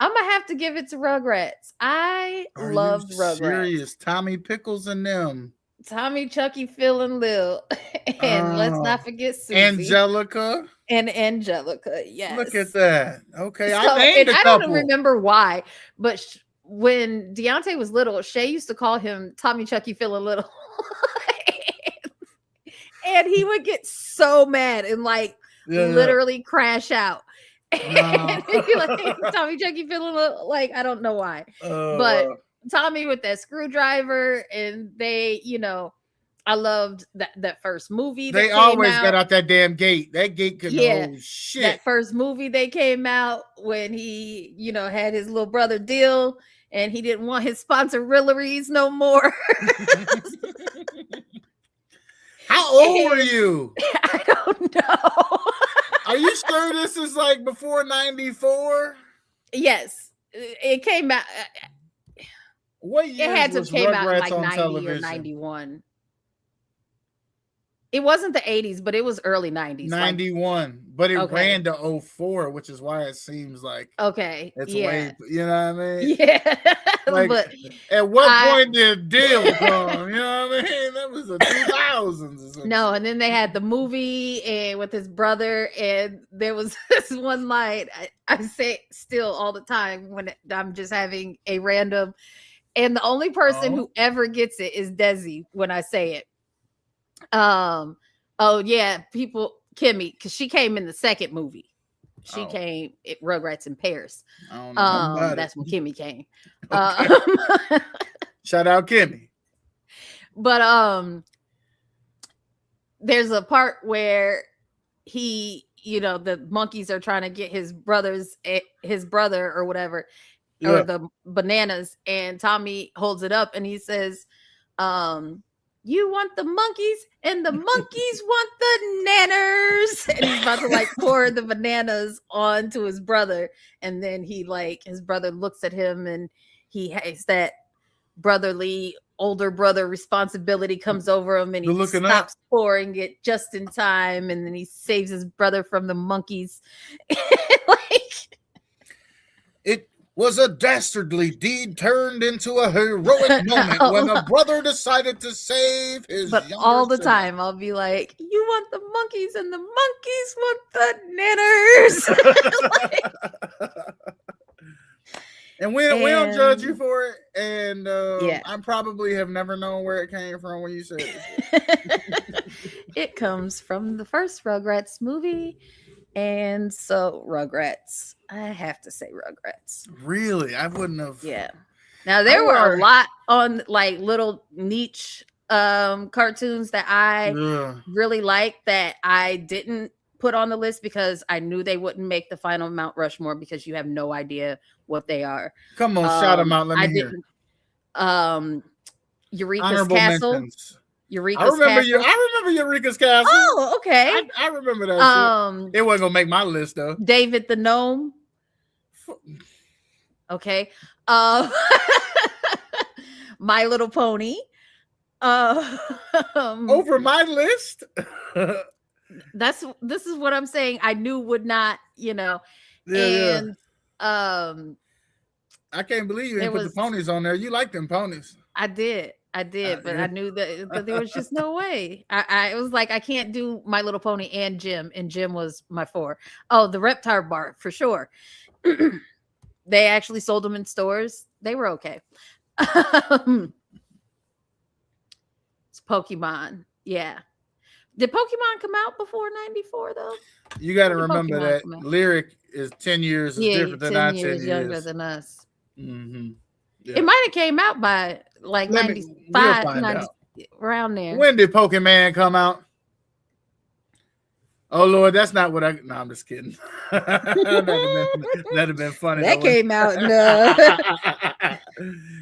I'm gonna have to give it to Rugrats. I loved Rugrats. Serious? Tommy Pickles and them. Tommy, Chucky, Phil, and Lil. And let's not forget Susie. Angelica. And Angelica, yes. Look at that. Okay, so, I don't remember why, but when Deontay was little, Shay used to call him Tommy, Chucky, Phil, and Little. And he would get so mad and literally crash out. No. Like Tommy, Chucky, feeling like I don't know why, but Tommy with that screwdriver, and they, I loved that first movie. They always got out that damn gate. That gate could shit. That first movie they came out when he, had his little brother Dill, and he didn't want his sponsorillaries no more. How old were you? I don't know. Are you sure this is before 94? Yes, it came out. What It years had to have was came out in Rugrats like on 90 or television? 91. It wasn't the 80s, but it was early 90s. Like, 91, but it okay. ran to 04, which is why it seems like Okay. it's Yeah. way, you know what I mean? Yeah. Like, But at what I point did Dill come? You know what I mean? That was the 2000s or some no, shit. and then they had the movie and with his brother, and there was this one line I say still all the time when I'm just having a random, and the only person Oh, who ever gets it is Desi when I say it. Oh yeah, people Kimmy, because she came in the second movie. She oh, came at Rugrats in Paris. I don't know nothing about it. That's when Kimmy came. Okay. Um, Shout out Kimmy. but there's a part where the monkeys are trying to get his brother or whatever, or Yeah. the bananas, and Tommy holds it up and he says, you want the monkeys and the monkeys want the nanners, and he's about to like pour the bananas onto his brother, and then his brother looks at him and he has that brotherly older brother responsibility comes over him, and The he looking up. stops pouring it just in time, and then he saves his brother from the monkeys. Like, It was a dastardly deed turned into a heroic moment when a brother decided to save his but younger all the sibling. time I'll be like, you want the monkeys and the monkeys want the nanners. And we don't judge you for it. And Yeah. I probably have never known where it came from when you said it. It comes from the first Rugrats movie. And so Rugrats. I have to say Rugrats. Really? I wouldn't have. Yeah. Now there were a lot on like little niche cartoons that I really liked that I didn't put on the list because I knew they wouldn't make the final Mount Rushmore because you have no idea what they are. Come on, shout them out. Let me hear. Eureka's Honorable Castle. mentions. Eureka's I remember Castle. I remember Eureka's Castle. Oh, okay. I remember that shit. It wasn't gonna make my list though. David the Gnome. Okay. My Little Pony. Over my list. This is what I'm saying. I knew would not, Yeah, and I can't believe you didn't put the ponies on there. You like them ponies. I did, but I knew that there was just no way. I was like, I can't do My Little Pony and Jim was my 4. Oh, the Reptar bar for sure. They actually sold them in stores. They were okay. It's Pokemon. Yeah. Did Pokemon come out before 94 though? You got to remember that Lyric is 10 years different than 10 years younger than us. Mm-hmm. Yeah. It might have came out by like 95, 90, around there. When did Pokemon come out? Oh Lord, that's not what No, I'm just kidding. That'd have been funny. That came out in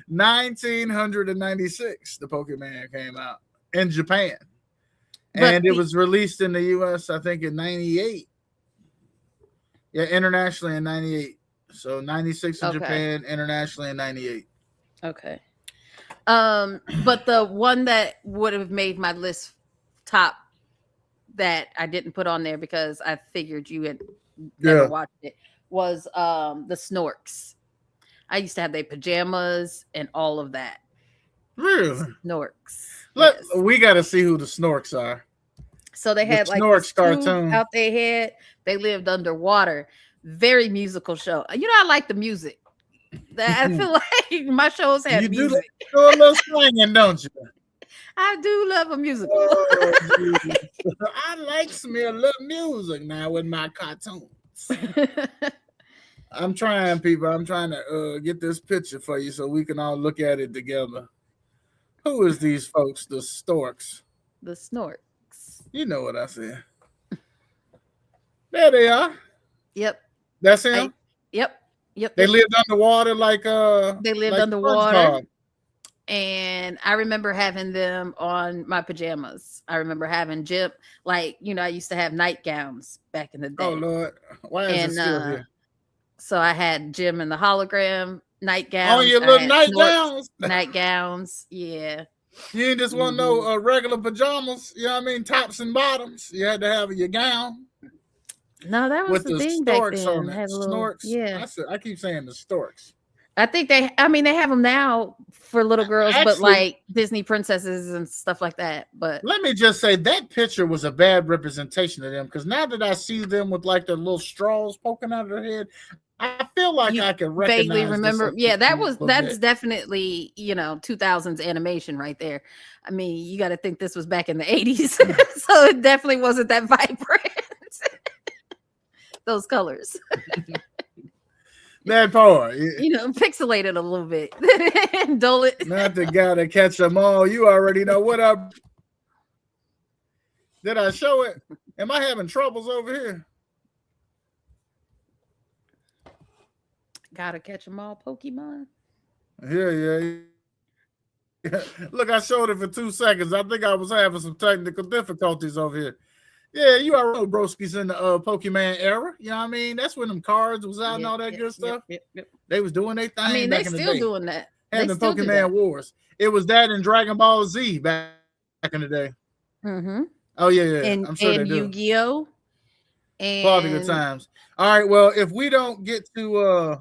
1996. The Pokemon came out in Japan, and it was released in the U.S. I think in 98. Yeah, internationally in 98. So 96 in Japan, internationally in 98. Okay. But the one that would have made my list top that I didn't put on there because I figured you had never watched it was the Snorks. I used to have their pajamas and all of that. Really? Snorks. We got to see who the Snorks are. So they had like Snorks cartoon out their head. They lived underwater. Very musical show. You know, I like the music. I feel like my shows have music. You do a little swinging, don't you? I do love a musical. I like me a little music now with my cartoons. I'm trying, people. I'm trying to get this picture for you so we can all look at it together. Who is these folks? The Storks. The Snorks. You know what I said. There they are. Yep. That's him? Yep. They lived underwater like they lived underwater. And I remember having them on my pajamas. I remember having Jim, like, I used to have nightgowns back in the day. Oh Lord. Why is it still here? So I had Jim in the hologram On nightgowns. your I little had snorts, nightgowns. nightgowns. Yeah. You ain't just want Hmm. no regular pajamas. You know what I mean? Tops and bottoms. You had to have your gown No, that was with the the thing back storks then. on They it. had a little, Snorks. yeah. I keep saying the storks. I think I mean, they have them now for little girls, but Actually, like Disney princesses and stuff like that. But let me just say that picture was a bad representation of them because now that I see them with like their little straws poking out of their head, I feel like I you can recognize vaguely this a remember, yeah, little bit. that's definitely 2000s animation right there. I mean, you got to think this was back in the 80s, so it definitely wasn't that vibrant. Those colors, That part. pixelated a little bit, dull it. Not the guy to catch them all. You already know what up. Did I show it? Am I having troubles over here? Gotta catch them all, Pokemon. Yeah. Look, I showed it for 2 seconds. I think I was having some technical difficulties over here. Yeah, you already know Broski's in the Pokemon era. You know what I mean? That's when them cards was out and Yep, all that yep, good yep, stuff. yep, yep. They was doing their I thing mean, they back in the still day. doing that. They Having still do Pokemon that. Wars. It was that in Dragon Ball Z back in the day. Mm-hmm. Oh yeah. And I'm sure they do. Yu-Gi-Oh, Quality good and times. All right. Well, if we don't get to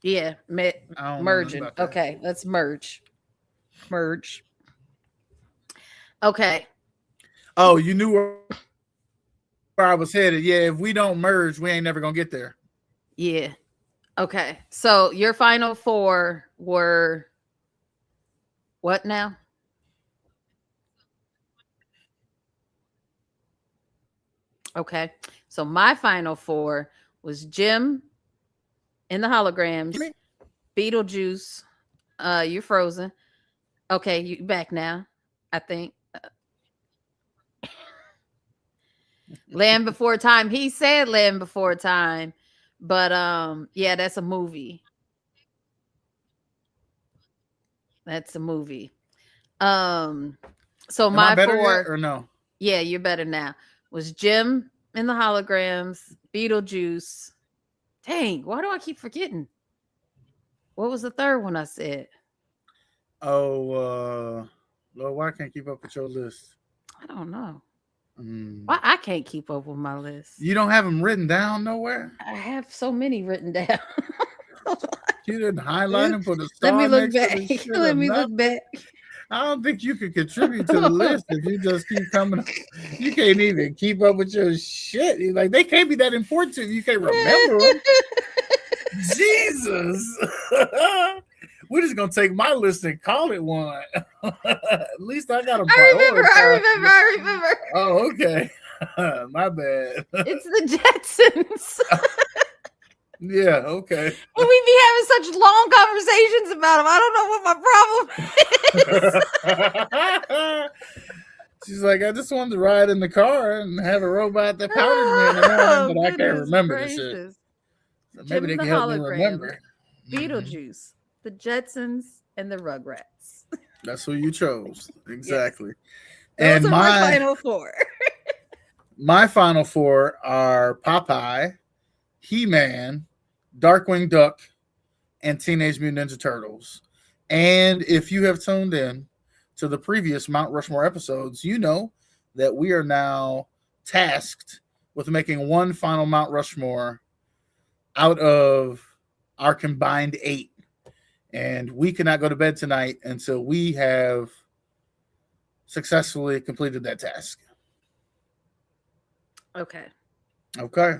yeah, I don't know nothing merging. about that. Okay, let's merge. Okay, Oh, you knew where I was headed. Yeah, if we don't merge, we ain't never gonna get there. yeah. Okay, so your final four were what now? Okay, so my final four was Jim in the holograms, Me? Beetlejuice. You're frozen. Okay, you back now. I think Land Before Time. He said Land Before Time, but yeah, that's a movie. That's a movie. Um, so Am I my better yet four, or no? yeah, you're better now. Was Jim in the holograms, Beetlejuice. Dang, why do I keep forgetting? What was the third one I said? Oh, Lord, why I can't keep up with your list? I don't know. Mm. Why I can't keep up with my list. You don't have them written down nowhere. I have so many written down. You didn't highlight them, put a Let me star look next to back. the shit or Let me look nothing. back. I don't think you could contribute to the list if you just keep coming. You can't even keep up with your shit. Like they can't be that important to you. You can't remember them. Jesus. We're just gonna take my list and call it one. At least I got them prioritized. I remember. Oh, okay. My bad. It's the Jetsons. Yeah, okay. And we be having such long conversations about them. I don't know what my problem is. She's like, I just wanted to ride in the car and have a robot that powdered me in the morning, but I can't remember the shit. So maybe they The can help me Holograms, remember. Beetlejuice, the Jetsons, and the Rugrats. That's who you chose. Exactly. Those And are my final four. my final four are Popeye, He-Man, Darkwing Duck, and Teenage Mutant Ninja Turtles. And if you have tuned in to the previous Mount Rushmore episodes, you know that we are now tasked with making one final Mount Rushmore out of our combined 8. And we cannot go to bed tonight until we have successfully completed that task. Okay. Okay.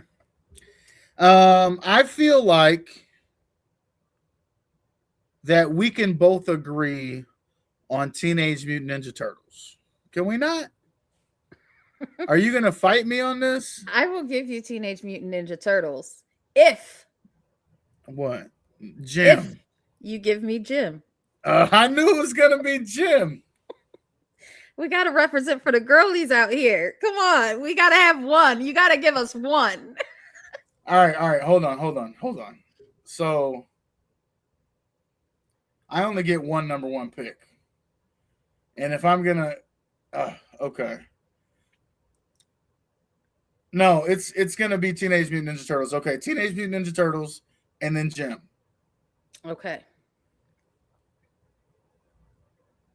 I feel like that we can both agree on Teenage Mutant Ninja Turtles. Can we not? Are you going to fight me on this? I will give you Teenage Mutant Ninja Turtles if What? Jim. If you give me Jim. I knew it was going to be Jim. We got to represent for the girlies out here. Come on. We got to have one. You got to give us one. All right. Hold on. So I only get one number one pick. And if I'm going to, okay. No, it's going to be Teenage Mutant Ninja Turtles. Okay, Teenage Mutant Ninja Turtles and then Jim. Okay.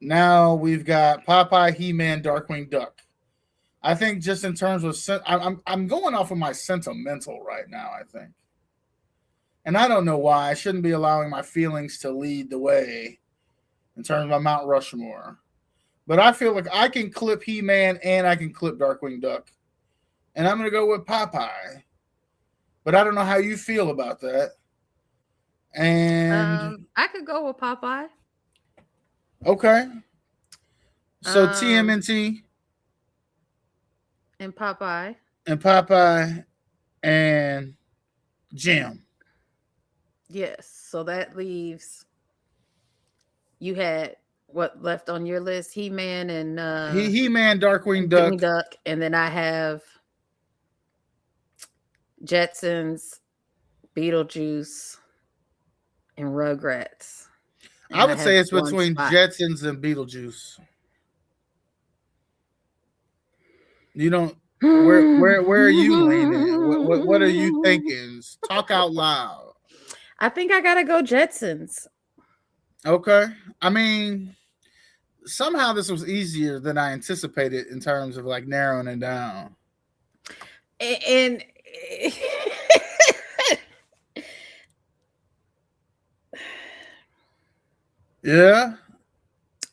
Now we've got Popeye, He-Man, Darkwing Duck. I think just in terms of I'm going off of my sentimental right now. I think, and I don't know why I shouldn't be allowing my feelings to lead the way in terms of my Mount Rushmore. But I feel like I can clip He-Man and I can clip Darkwing Duck, and I'm gonna go with Popeye. But I don't know how you feel about that. And I could go with Popeye. okay, so Um, TMNT and Popeye. and Popeye and Jim. Yes. So that leaves you had what left on your list? He-Man He-Man, Darkwing and Jimmy Duck. Duck, and then I have Jetsons, Beetlejuice, and Rugrats. I And I would have say it's one between spot. Jetsons and Beetlejuice. You don't. Where are you leaning? What are you thinking? Talk out loud. I think I gotta go Jetsons. Okay. I mean, somehow this was easier than I anticipated in terms of like narrowing it down. And Yeah.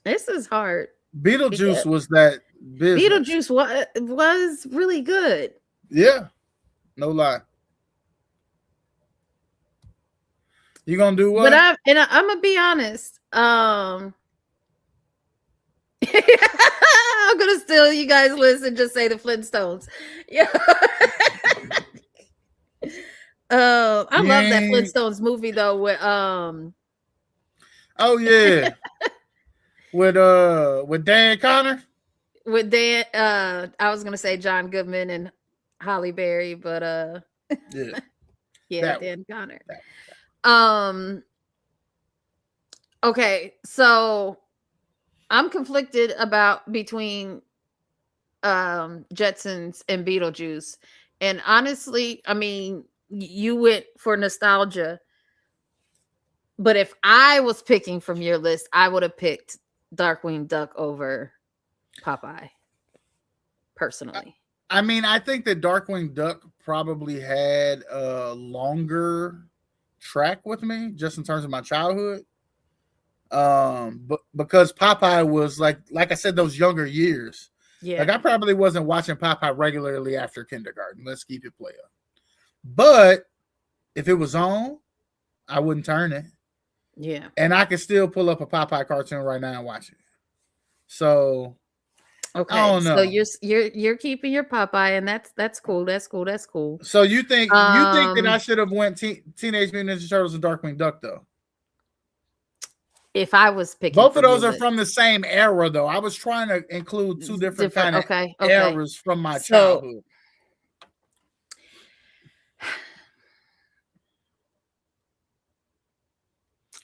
this is hard Beetlejuice because was that business. Beetlejuice was really good. Yeah. No lie. You gonna do But what? I'm gonna be honest. I'm gonna steal you guys' list and just say the Flintstones. Yeah. I You love that ain't. Flintstones movie though with Oh yeah. With Dan Connor. Dan I was gonna say John Goodman and Holly Berry, but Yeah. yeah, That one. Dan Connor. That Um okay, so I'm conflicted about between Jetsons and Beetlejuice. And honestly, I mean, you went for nostalgia, but if I was picking from your list, I would have picked Darkwing Duck over Popeye personally. I mean, I think that Darkwing Duck probably had a longer track with me, just in terms of my childhood. But because Popeye was like I said, those younger years. Like Yeah. I probably wasn't watching Popeye regularly after kindergarten. Let's keep it player. But if it was on, I wouldn't turn it, Yeah. and I could still pull up a Popeye cartoon right now and watch it. So I Okay. don't So know. you're keeping your Popeye, and that's cool. That's cool. That's cool. So you think that I Um should have went Teenage Mutant Ninja Turtles and Darkwing Duck though? if I was picking Both of from your those are list. from the same era, though. I was trying to include two different Different. kind of Okay. Okay. eras from my So childhood.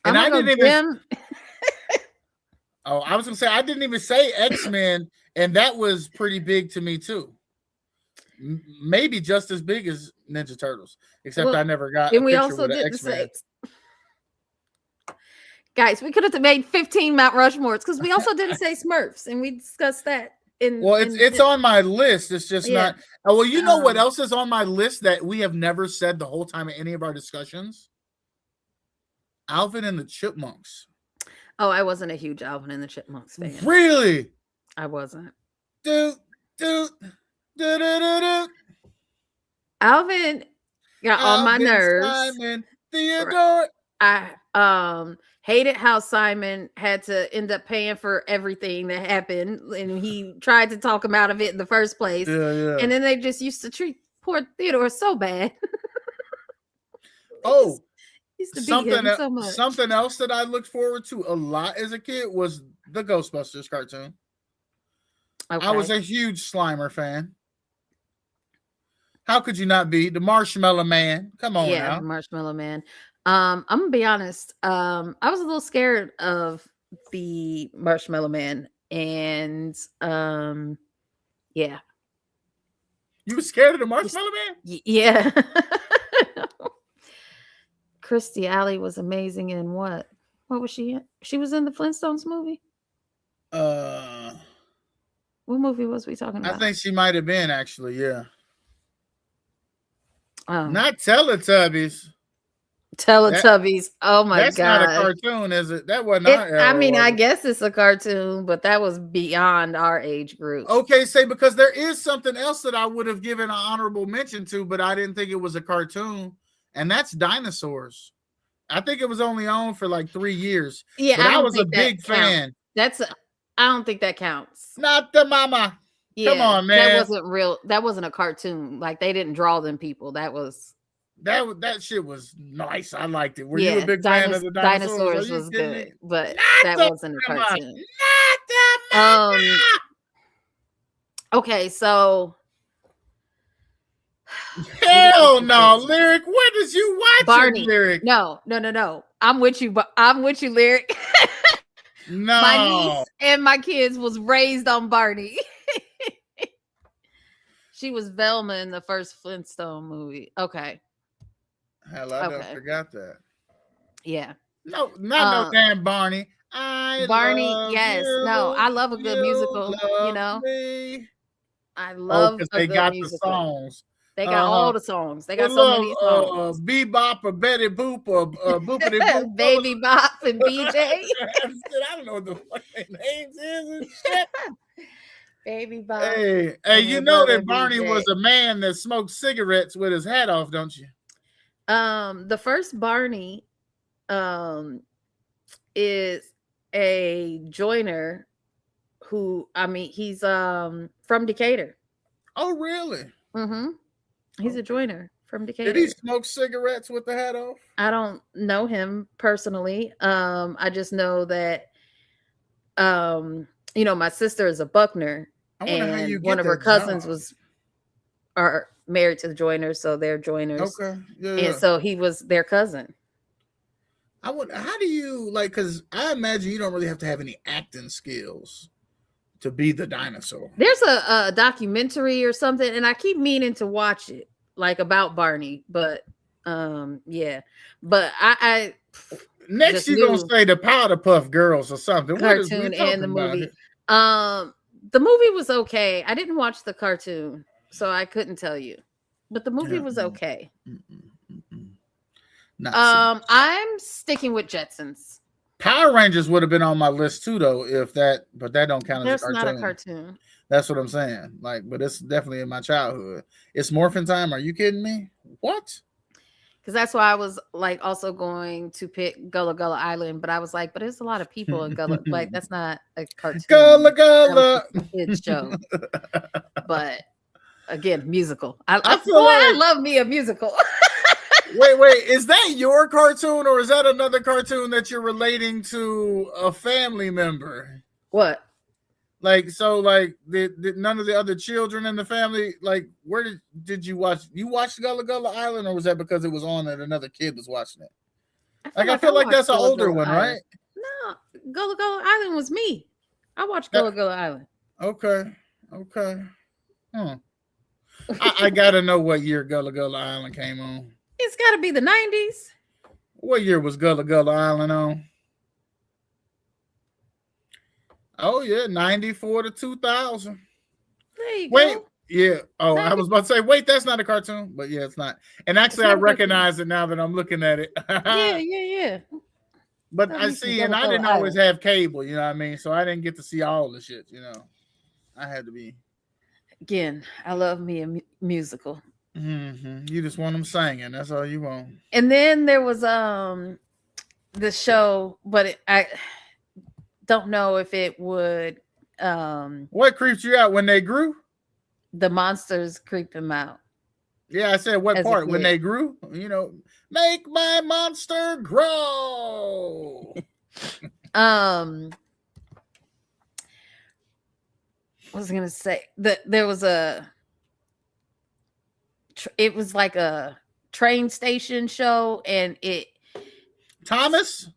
And I'm I gonna didn't go even. Jim. Oh, I was gonna say I didn't even say X-Men, and that was pretty big to me too. Maybe just as big as Ninja Turtles, except Well, I never got a and we picture also with an didn't X-Man. say, guys, we could have made 15 Mount Rushmores because we also didn't say Smurfs, and we discussed that Well, it's on my list. It's just yeah. not. Oh, well, you know what Um, else is on my list that we have never said the whole time in any of our discussions? Alvin and the Chipmunks. oh, I wasn't a huge Alvin and the Chipmunks fan. Really? I wasn't. Do do do do do do. Alvin got on my Alvin, nerves. Simon, Theodore. I hated how Simon had to end up paying for everything that happened, and he tried to talk him out of it in the first place. Yeah, yeah. And then they just used to treat poor Theodore so bad. Oh, Used to beat him so much. something else that I looked forward to a lot as a kid was the Ghostbusters cartoon. Okay. I was a huge Slimer fan. How could you not be the Marshmallow Man? Come on Yeah, now. Marshmallow Man. I'm gonna be honest. I was a little scared of the Marshmallow Man, and yeah, You were scared of the Marshmallow Man? yeah. Christy Alley was amazing in what? What was she in? She was in the Flintstones movie. Uh, What movie was we talking I about? think she might have been actually. Yeah, Oh, not Teletubbies. That Teletubbies. Oh my that's not a god. cartoon, is it? That wasn't It. our I era, mean, was I it? guess it's a cartoon, but that was beyond our age group. Okay, say because there is something else that I would have given an honorable mention to, but I didn't think it was a cartoon, and that's dinosaurs. I think it was only on for like 3 years, Yeah, but I I don't was a think that big counts. fan. That's. I don't think that counts. Not the mama. Come Yeah, on, that man. wasn't real. That wasn't a cartoon. Like they didn't draw them people. That was That shit was nice. I liked it. Were you a yeah. big fan of the dinosaurs? Are Dinosaurs you was kidding good, me? but Not that the wasn't a mama. cartoon. Not the Um. mama. Okay, so what was I Hell gonna no, say? Lyric. What is you watching, Barney. Lyric? No. I'm with you, but I'm with you, Lyric. My No. niece and my kids was raised on Barney. She was Velma in the first Flintstone movie. Okay. Hell, I done Okay. forgot that. Yeah. No, not no Um damn Barney. I Barney, love yes. No, you. I love a good You musical, you love know. me. I Oh, love because a they good got the musical. songs. They got Uh-huh. all the songs. They They got so love many songs. Bebop or Betty Boop or Boopity Boop. Baby Bop and BJ. I don't know what the fuck their names is and shit. Baby Bop Hey, and you their know brother that Barney BJ. was a man that smoked cigarettes with his hat off, don't you? The first Barney is a joiner who he's from Decatur. Oh, really? Mm-hmm. He's a Okay. joiner from Did he Decatur. smoke cigarettes with the hat off? I don't know him personally. I just know that my sister is a Buckner, I wonder how and you one get of her that job. cousins are married to the joiners, so they're joiners. Okay, yeah, And so he was their cousin. I would. How do you like? Because I imagine you don't really have to have any acting skills to be the dinosaur. There's a documentary or something, and I keep meaning to watch it, like about Barney, but yeah. But I Next, just you gonna knew say the Powder Puff Girls or something? What is we cartoon and talking the about movie. here? The movie was okay. I didn't watch the cartoon, so I couldn't tell you. But the movie was okay. Not so. I'm sticking with Jetsons. Power Rangers would have been on my list too, though. If that, but that don't count as a There's cartoon. not a cartoon. That's what I'm saying. Like, but it's definitely in my childhood. It's Morphin Time. Are you kidding me? What? Because that's why I was like also going to pick Gullah Gullah Island, but I was like, but there's a lot of people in Gullah. Like that's not a cartoon. Gullah That was Gullah. just a kid's show. But again, musical. I feel like I love me a musical. wait, is that your cartoon or is that another cartoon that you're relating to a family member? What? Like, so like did none of the other children in the family, like where did you watch? You watched Gullah Gullah Island, or was that because it was on and another kid was watching it? I feel like that's an older one, right? No, Gullah Gullah Island was me. I watched Gullah Gullah Island. Okay. I gotta know what year Gullah Gullah Island came on. It's got to be the 90s. What year was Gullah Gullah Island on? Oh yeah, 94 to 2000. There you Wait, go. yeah. Oh, 90. I was about to say, wait, that's not a cartoon, but yeah, it's not. And actually, I recognize it now that I'm looking at it. Yeah. But I see, and I didn't always have cable, you know what I mean? So I didn't get to see all the shit, you know. I had to be. Again, I love me a musical. Mm-hmm. You just want them singing. That's all you want. And then there was the show, but I don't know if it would. What creeps you out when they grew? The monsters creep them out. Yeah, I said what As a part when kid. they grew? You know, make my monster grow. What was I gonna say? There was it was like a train station show, and Thomas?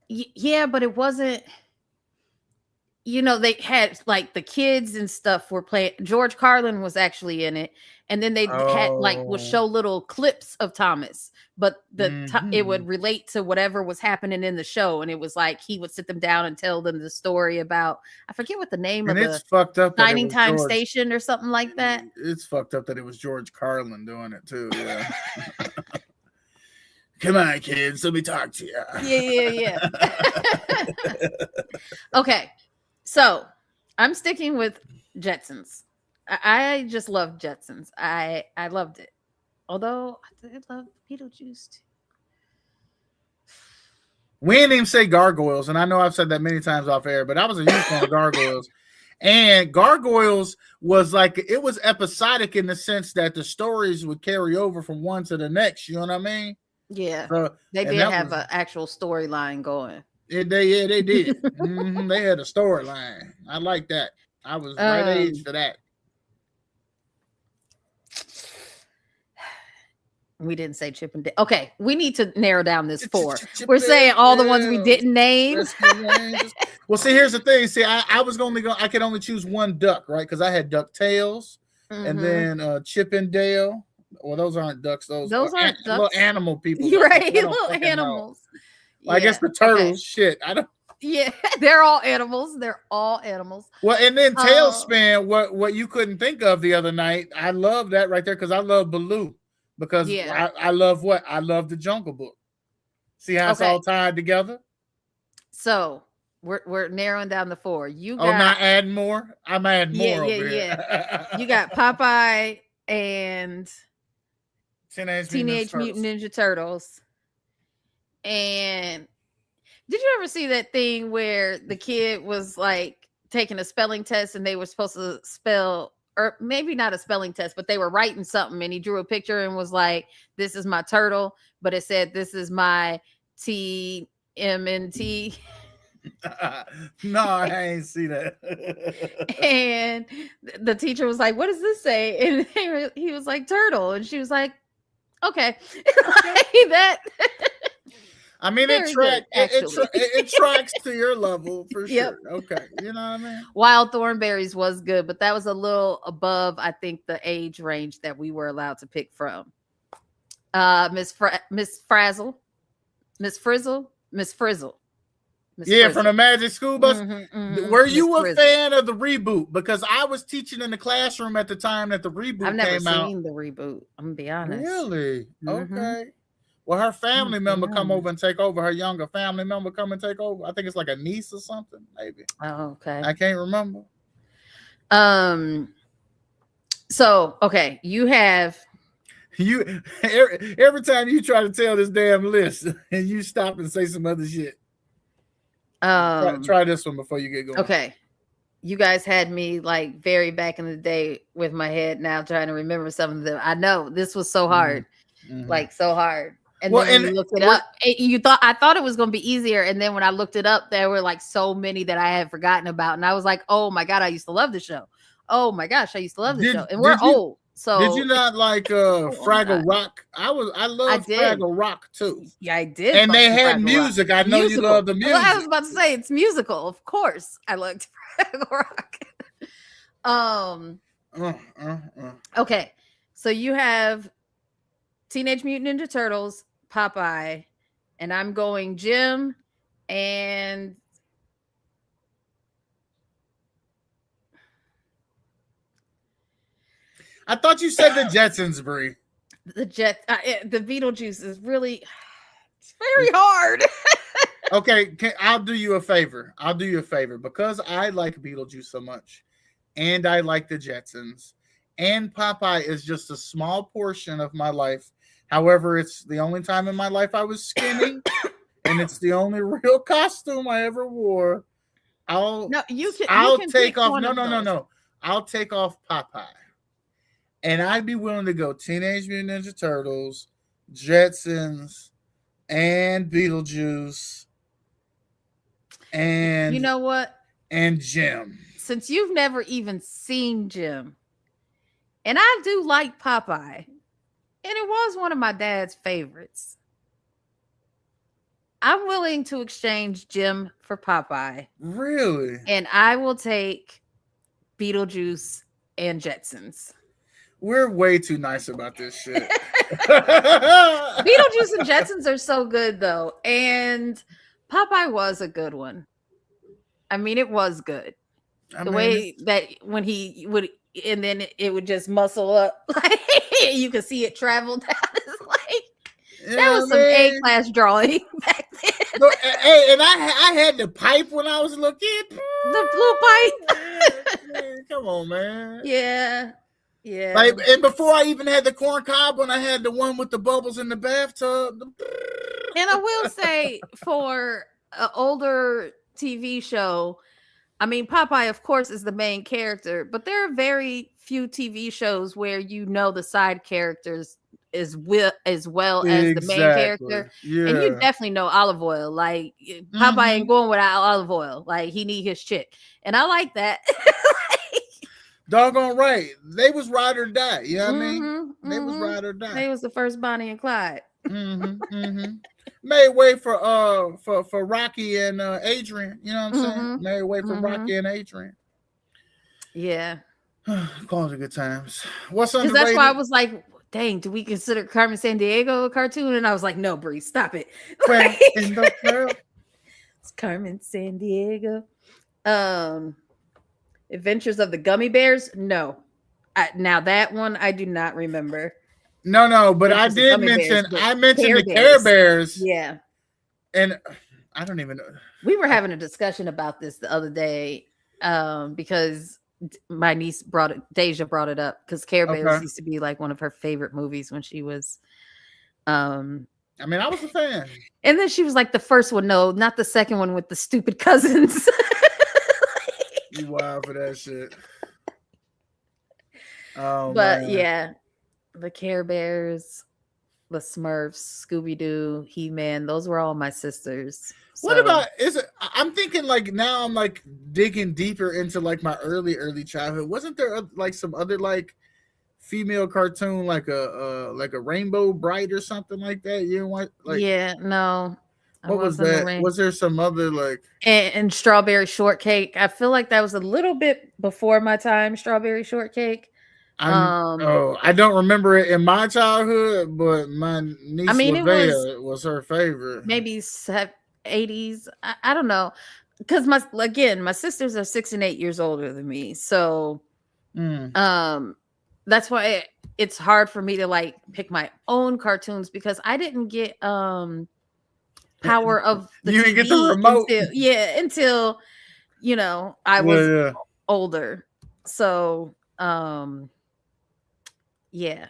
yeah, but it wasn't. they had like the kids and stuff were playing. George Carlin was actually in it, and then they had like would Oh. show little clips of Thomas, but it Hmm. would relate to whatever was happening in the show, and it was like he would sit them down and tell them the story about, I forget what the name And of it's the fucked up that it Shining was Time George. Station or something like that. It's fucked up that it was George Carlin doing it too. Yeah. Come on, kids. Let me talk to you. Yeah. Okay, so I'm sticking with Jetsons. I just love Jetsons. I loved it. Although I did love Beetlejuice too. We didn't even say gargoyles, and I know I've said that many times off air, but I was a huge fan of gargoyles. And gargoyles was like it was episodic in the sense that the stories would carry over from one to the next. You know what I mean? Yeah, So, they and did that have was an actual storyline going. they did. They had a storyline. I like that. I was right age um for that. we didn't say Chip and Dale. Okay, we need to narrow down this four. Chip We're and saying all the ones we Dale, didn't name. Rescue Rangers. Well, see, here's the thing. See, I was only going. I could only choose one duck, right? Because I had Ducktales, and Mm-hmm. then Chip and Dale. Well, those aren't ducks. Those are Those aren't little ducks. animal people. You're right. I don't Little fucking know. animals. Well, I guess Yeah. the Okay. turtles. Shit, I don't. Yeah. They're all animals. They're all animals. Well, and then Um. Tailspin, what you couldn't think of the other night. I love that right there because I love Baloo because Yeah. I love what I love the Jungle Book. See how it's all Okay. tied together. So we're narrowing down the four. You Oh, got not adding more. I'm adding more over yeah. You here. got Popeye and Teenage Mutant Ninja Teenage Mutant Turtles. Ninja Turtles. And did you ever see that thing where the kid was like taking a spelling test and they were supposed to spell, or maybe not a spelling test, but they were writing something and he drew a picture and was like, "This is my turtle," but it said, "This is my TMNT." No, I ain't see that. And the teacher was like, "What does this say?" And he was like, "Turtle," and she was like, "Okay." Like that. I mean, Very good, actually. it tracks to your level for Yep. sure. Okay, you know what I mean. Wild Thornberries was good, but that was a little above, I think, the age range that we were allowed to pick from. Miss Frazzle, Miss Frizzle, Miss Frizzle, Miss Yeah, from the Frizzle. Magic School Bus. Were Miss you a Frizzle. fan of the reboot? Because I was teaching in the classroom at the time that the I've reboot never came out. seen the reboot. I'm gonna be honest. Really? Mm-hmm. Okay. Well, her I'm family gonna be member come over honest. and take over. Her younger family member come and take over. I think it's like a niece or something. Maybe Oh, okay. I can't remember. Um. So, okay, you have You every time you try to tell this damn list and you stop and say some other shit. Try this one before you get going. okay. You guys had me like very back in the day with my head now trying to remember some of them. I know this was so hard, Mm-hmm. like so hard. And Well, then when and you looked it up, I thought it was going to be easier. And then when I looked it up, there were like so many that I had forgotten about, and I was like, "Oh my god, I used to love the show. Oh my gosh, I used to love the show." And we're did you old, did you so not like oh my Fraggle god, Rock? I I love did. Fraggle Rock too. Yeah, I did. And Love they some had Fraggle Rock. music. I know you Musical. love the Well, I was music. about to say it's musical. Of course, I loved Fraggle Rock. Um. Uh, uh, uh. Okay, so you have Teenage Mutant Ninja Turtles, Popeye, and I'm going Jim and I thought you said the Jetsons, Brie. the Jet. The Beetlejuice is really it's very hard. Okay, I'll do you a favor. I'll do you a favor because I like Beetlejuice so much, and I like the Jetsons, and Popeye is just a small portion of my life. However, it's the only time in my life I was skinny, and it's the only real costume I ever wore. No, you I'll can take pick off. one No, of no, no, those. no. I'll take off Popeye, and I'd be willing to go Teenage Mutant Ninja Turtles, Jetsons, and Beetlejuice, You and know what? Jim. Since you've never even seen Jim, and I do like Popeye, and it was one of my dad's favorites. I'm willing to exchange Jim for Popeye, Really? and I will take Beetlejuice and Jetsons. We're way too nice about this shit. Beetlejuice and Jetsons are so good though, and Popeye was a good one. I mean, it was good. I The mean, way that when he would, and then it would just muscle up, like you could see it travel down. It's like that yeah, was some A man. class drawing back then. No, hey, and I had the pipe when I was a little kid. The blue pipe. Yeah, come on, man. Yeah, yeah. Like, and before I even had the corn cob, when I had the one with the bubbles in the bathtub. And I will say, for an older TV show, I mean, Popeye, of course, is the main character, but there are very few TV shows where you know the side characters as well as the main Exactly. character, and you Yeah. definitely know Olive Oil. Like Popeye Mm-hmm. ain't going without Olive Oil. Like he need his chick, and I like that. Doggone right. They was ride or die. You know what I mean? Mm-hmm, They was mm-hmm. ride or die. They was the first Bonnie and Clyde. Mm-hmm. Mm-hmm. Made way for Rocky and Adrian. You know what I'm saying? Mm-hmm, Made way for mm-hmm. Rocky and Adrian. Yeah, Calls are good times. What's because that's why I underrated? was like, dang, do we consider Carmen San Diego a cartoon? And I was like, no, Bree, stop it. Where Like, in the world? it's Carmen San Diego. Adventures of the Gummy Bears. No, now that one I do not remember. No, but I Adventures of did Gummy Bears, mention but I mentioned Care the Care Bears. Bears, Yeah, and I don't even know. we were having a discussion about this the other day, because my niece Deja brought it up because Care Bears Okay, used to be like one of her favorite movies when she was. I mean I was a fan. And then she was like, the first one, no, not the second one with the stupid cousins. You wild for that shit. Oh But man. yeah, the Care Bears, the Smurfs, Scooby Doo, He Man, those were all my sisters. What So about is it? I'm thinking like now I'm like digging deeper into like my early childhood. Wasn't there like some other like female cartoon like a Rainbow Bright or something like that? You know what? Like yeah, no, I what was wasn't a that? ring. Was there some other like? And Strawberry Shortcake. I feel like that was a little bit before my time, Strawberry Shortcake. I don't remember it in my childhood, but my I niece mean, it was Lavea was her favorite. maybe 80s. I don't know. Because my sisters are 6 and 8 years older than me. So Mm. that's why it's hard for me to like pick my own cartoons because I didn't get power of the You TV didn't get the remote. until I Yeah, was yeah. older. So yeah.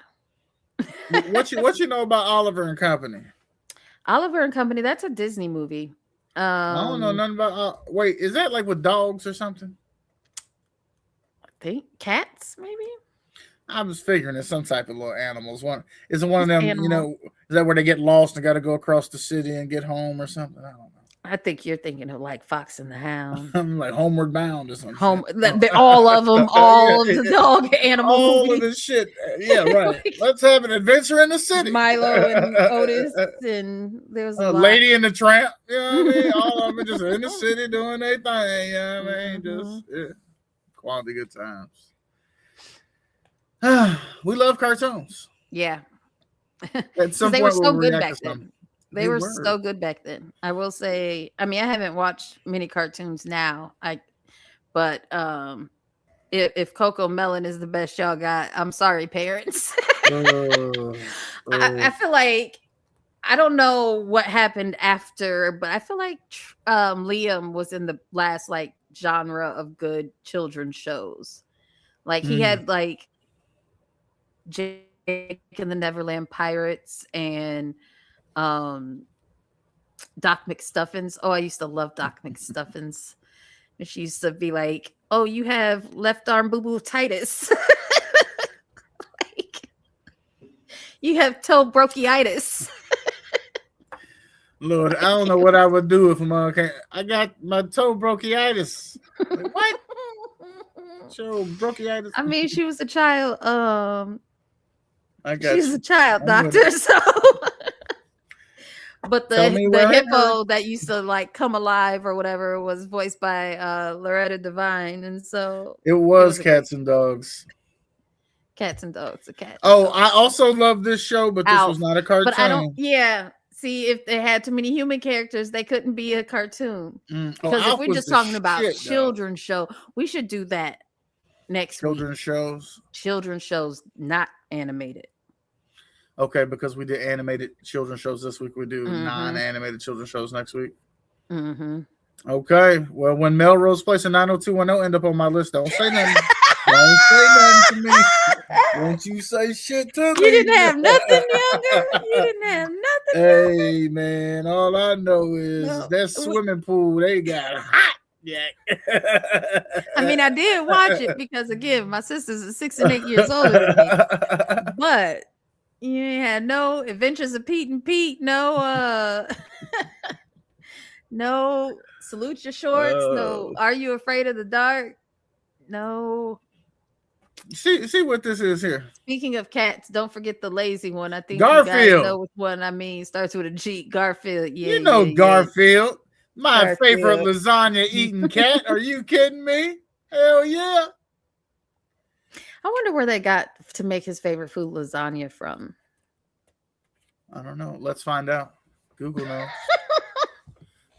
What you know about Oliver and Company? Oliver and Company, that's a Disney movie. I don't know nothing about. Wait, is that like with dogs or something? I think cats, maybe. I was figuring it's some type of little animals. One is it one of It's them? You animal. know, is that where they get lost and got to go across the city and get home or something? I don't know. I think you're thinking of like Fox and the Hound. I'm like Homeward Bound or something. Home, all of them, all Yeah, of the dog animal all movies. of this shit. Yeah, right. Let's have an adventure in the city. Milo and Otis, and there was a lot. Lady and the Tramp. You know what I mean? All of them just in the city doing their thing. You know what I mean? Just quality good times. We love cartoons. Yeah, At some they were point, so we'll good react back to something. then. They were so good back then. I will say. I mean, I haven't watched many cartoons now. But if Coco Melon is the best y'all got, I'm sorry, parents. I feel like I don't know what happened after, but I feel like Liam was in the last like genre of good children's shows. Like he had like Jake and the Neverland Pirates and Doc McStuffins. Oh, I used to love Doc McStuffins. And she used to be like, "Oh, you have left arm boo boo titus." Like, you have toe brokyitis. Lord, I don't know what I would do if I got my toe brokyitis. Like, what? Toe brokyitis. I mean, she was a child. I got She's you. a child I'm doctor, so. But Tell the me the where I heard. hippo that used to like come alive or whatever was voiced by Loretta Devine, and so It it was was a great Cats and Dogs. cats and dogs, a cat and a Oh, dog. I also love this show, but this was Alf, not a but I don't. cartoon. Yeah, see, if they had too many human characters, they couldn't be a cartoon. Oh, Because if Alf we're was just the talking about shit, though. children's show, we should do that next week. Children's shows. Children's shows, not animated. Okay, because we did animated children's shows this week, we do Mm-hmm. non-animated children's shows next week. Mm-hmm. Okay. Well, when Melrose Place and 90210 end up on my list, don't say nothing. Don't say nothing to me. Won't you say shit to You me? didn't have nothing younger. You didn't have nothing younger. Hey, man, all I know is No, that swimming pool they got hot. Yeah. I mean, I did watch it because again, my sisters are 6 and 8 years older than me. But you ain't had no Adventures of Pete and Pete, no no Salute Your Shorts, no Are You Afraid of the Dark? No. See what this is here. Speaking of cats, don't forget the lazy one. I think you guys Garfield. know which one I mean. Starts with a G. Garfield. Yeah, You know yeah, Garfield. My favorite Garfield. lasagna eating cat. Are you kidding me? Hell yeah. I wonder where they got to make his favorite food lasagna from. I don't know. Let's find out. Google knows.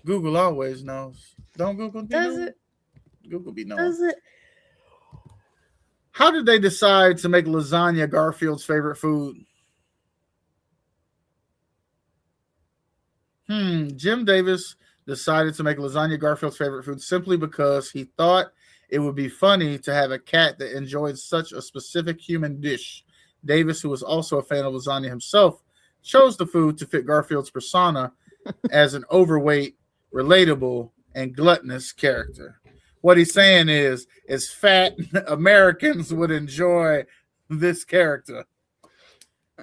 Google always knows. Don't Google be Does knowing? it? Google be knowing. Does it? How did they decide to make lasagna Garfield's favorite food? Jim Davis decided to make lasagna Garfield's favorite food simply because he thought it would be funny to have a cat that enjoyed such a specific human dish. Davis, who was also a fan of lasagna himself, chose the food to fit Garfield's persona as an overweight, relatable, and gluttonous character. What he's saying is fat Americans would enjoy this character.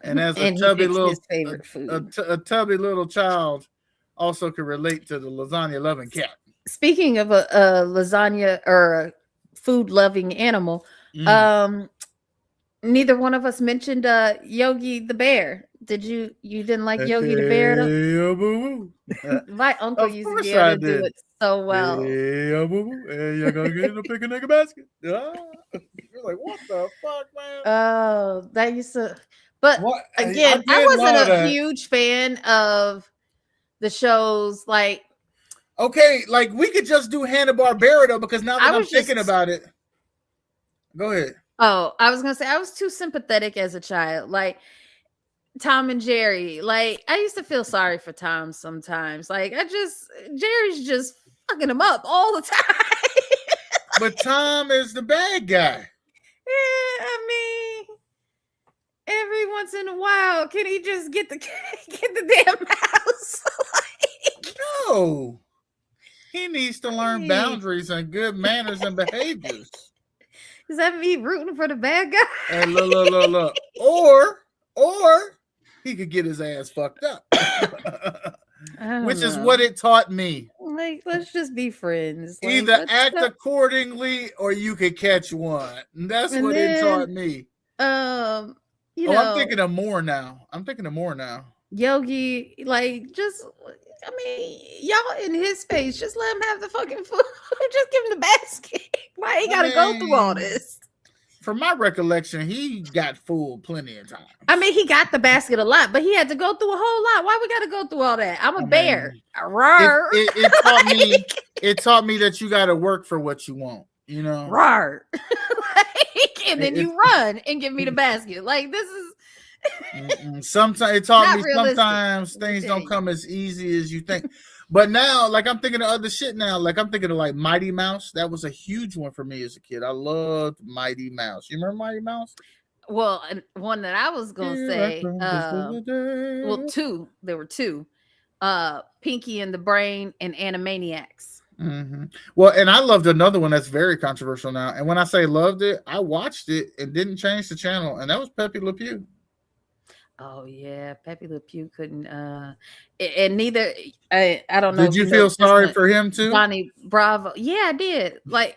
And as a And he tubby picks little his favorite food. a tubby little child also can relate to the lasagna loving cat. Speaking of a lasagna or a food loving animal, neither one of us mentioned Yogi the bear. Did you? You didn't like Yogi the bear? My uncle Of used to course be able I to do did. it so well. Hey, you're gonna get in a picnic basket. You're like, what the fuck, man? Oh, that used to. But What? again, I did wasn't love a that. huge fan of the shows. Like, Okay, like we could just do Hanna-Barbera though, because now that I'm thinking about it. Go ahead. Oh, I was gonna say I was too sympathetic as a child. Like Tom and Jerry. Like I used to feel sorry for Tom sometimes. Like Jerry's just fucking him up all the time. But Tom is the bad guy. Yeah, I mean, every once in a while, can he just get the damn mouse? Like, No. He needs to learn boundaries and good manners and behaviors. Does that mean rooting for the bad guy? And look. Or he could get his ass fucked up. Which is what it taught me. Like, let's just be friends. Like, Either act accordingly or you could catch one. And that's what it taught me. You know, I'm thinking of more now. Yogi, like, just, I mean, y'all in his face, just let him have the fucking food. Just give him the basket. Why he gotta go through all this? From my recollection, he got fooled plenty of times. I mean, he got the basket a lot, but he had to go through a whole lot. Why we gotta go through all that? I'm a bear. It taught me that you gotta work for what you want, you know. Rawr. Like, and then you run and give me the basket. Like, this is sometimes it taught me realistic. Sometimes things don't come as easy as you think. But now, like, I'm thinking of other shit now. Like, I'm thinking of like Mighty Mouse. That was a huge one for me as a kid. I loved Mighty Mouse. You remember Mighty Mouse? Well, one that I was gonna say, well, two. There were two. Pinky and the Brain and Animaniacs. Mm-hmm. Well, and I loved another one that's very controversial now. And when I say loved it, I watched it and didn't change the channel, and that was Pepe Le Pew. Oh yeah, Pepe Le Pew couldn't. And neither. I don't know. Did you feel sorry for him too, Johnny Bravo? Yeah, I did. Like,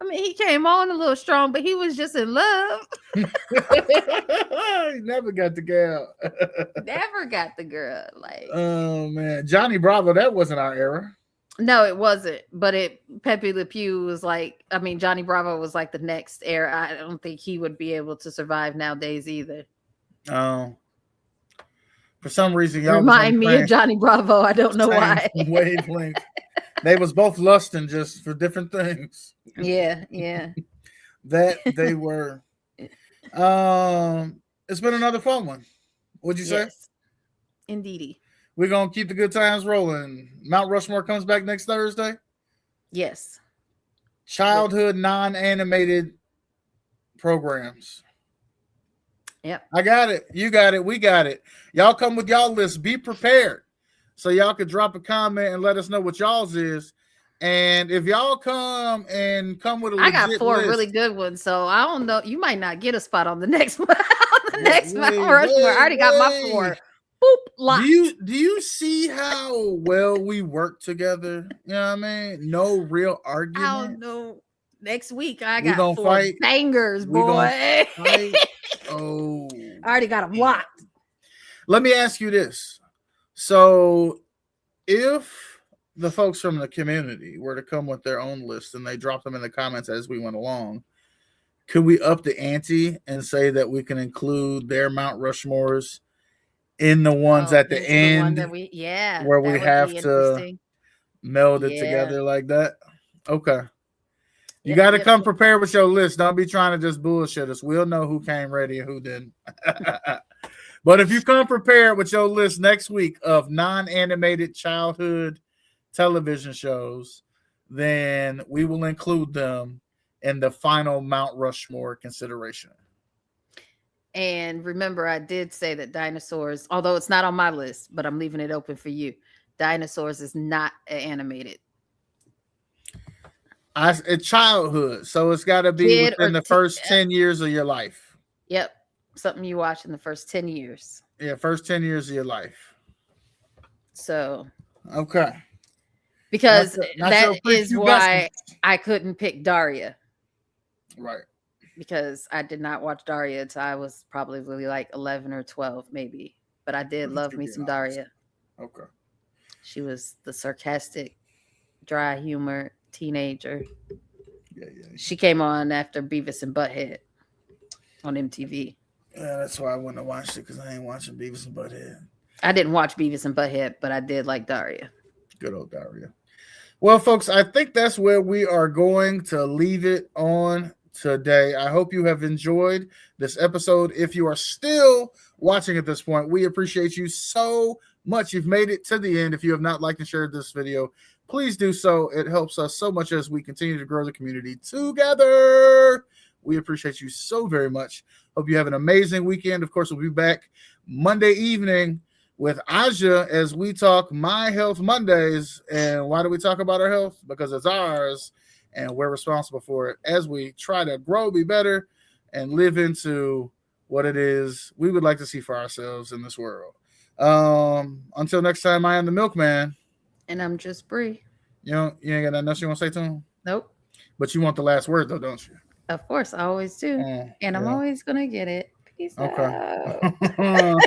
I mean, he came on a little strong, but he was just in love. He never got the gal. Never got the girl. Like, Oh man, Johnny Bravo, that wasn't our era. no, it wasn't. But Pepe Le Pew was like, I mean, Johnny Bravo was like the next era. I don't think he would be able to survive nowadays either. Oh, for some reason, y'all was on Remind me of Johnny Bravo. I don't know the why. same wavelength. They was both lusting just for different things. Yeah, yeah. That they were. It's been another fun one. What'd you say? Yes, indeedy. We're gonna keep the good times rolling. Mount Rushmore comes back next Thursday. Yes. Childhood non-animated programs. Yep. I got it. You got it. We got it. Y'all come with y'all list. Be prepared. So y'all could drop a comment and let us know what y'all's is. And if y'all come with a I got legit 4 list, really good ones, so I don't know. You might not get a spot on the next one. On the next Mount Rushmore. I already got my 4. Boop, locked. Do you see how well we work together? You know what I mean? No real argument. I don't know. Next week I We got gonna 4 fight. bangers, We boy. gonna fight. Oh, I already got them locked. let me ask you this. So if the folks from the community were to come with their own list and they drop them in the comments as we went along, could we up the ante and say that we can include their Mount Rushmores in the ones at the end, the one that we, yeah, where we have to meld it Yeah. together like that? Okay. You got to come prepared with your list. Don't be trying to just bullshit us. We'll know who came ready and who didn't. But if you come prepared with your list next week of non-animated childhood television shows, then we will include them in the final Mount Rushmore consideration. And remember, I did say that dinosaurs, although it's not on my list, but I'm leaving it open for you. Dinosaurs is not animated. It's childhood, so it's got to be within the first 10 years of your life. Yep, something you watch in the first 10 years. Yeah, first 10 years of your life. So, okay. Because that is why I couldn't pick Daria. Right. Because I did not watch Daria until I was probably like 11 or 12, maybe. But I did love me some Daria. Okay. She was the sarcastic, dry humor teenager. Yeah. She came on after Beavis and Butthead on MTV. Yeah, that's why I wouldn't have watched it, because I ain't watching Beavis and Butthead. I didn't watch Beavis and Butthead, but I did like Daria. Good old Daria. Well, folks, I think that's where we are going to leave it on today. I hope you have enjoyed this episode. If you are still watching at this point, we appreciate you so much. You've made it to the end. If you have not liked and shared this video, please do so. It helps us so much as we continue to grow the community together. We appreciate you so very much. Hope you have an amazing weekend. Of course, we'll be back Monday evening with Aja as we talk My Health Mondays. And why do we talk about our health? Because it's ours and we're responsible for it as we try to grow, be better, and live into what it is we would like to see for ourselves in this world. Until next time, I am the Milkman. And I'm just Bree. You ain't got nothing else you want to say to him? Nope. But you want the last word, though, don't you? Of course, I always do. And I'm always going to get it. Peace out.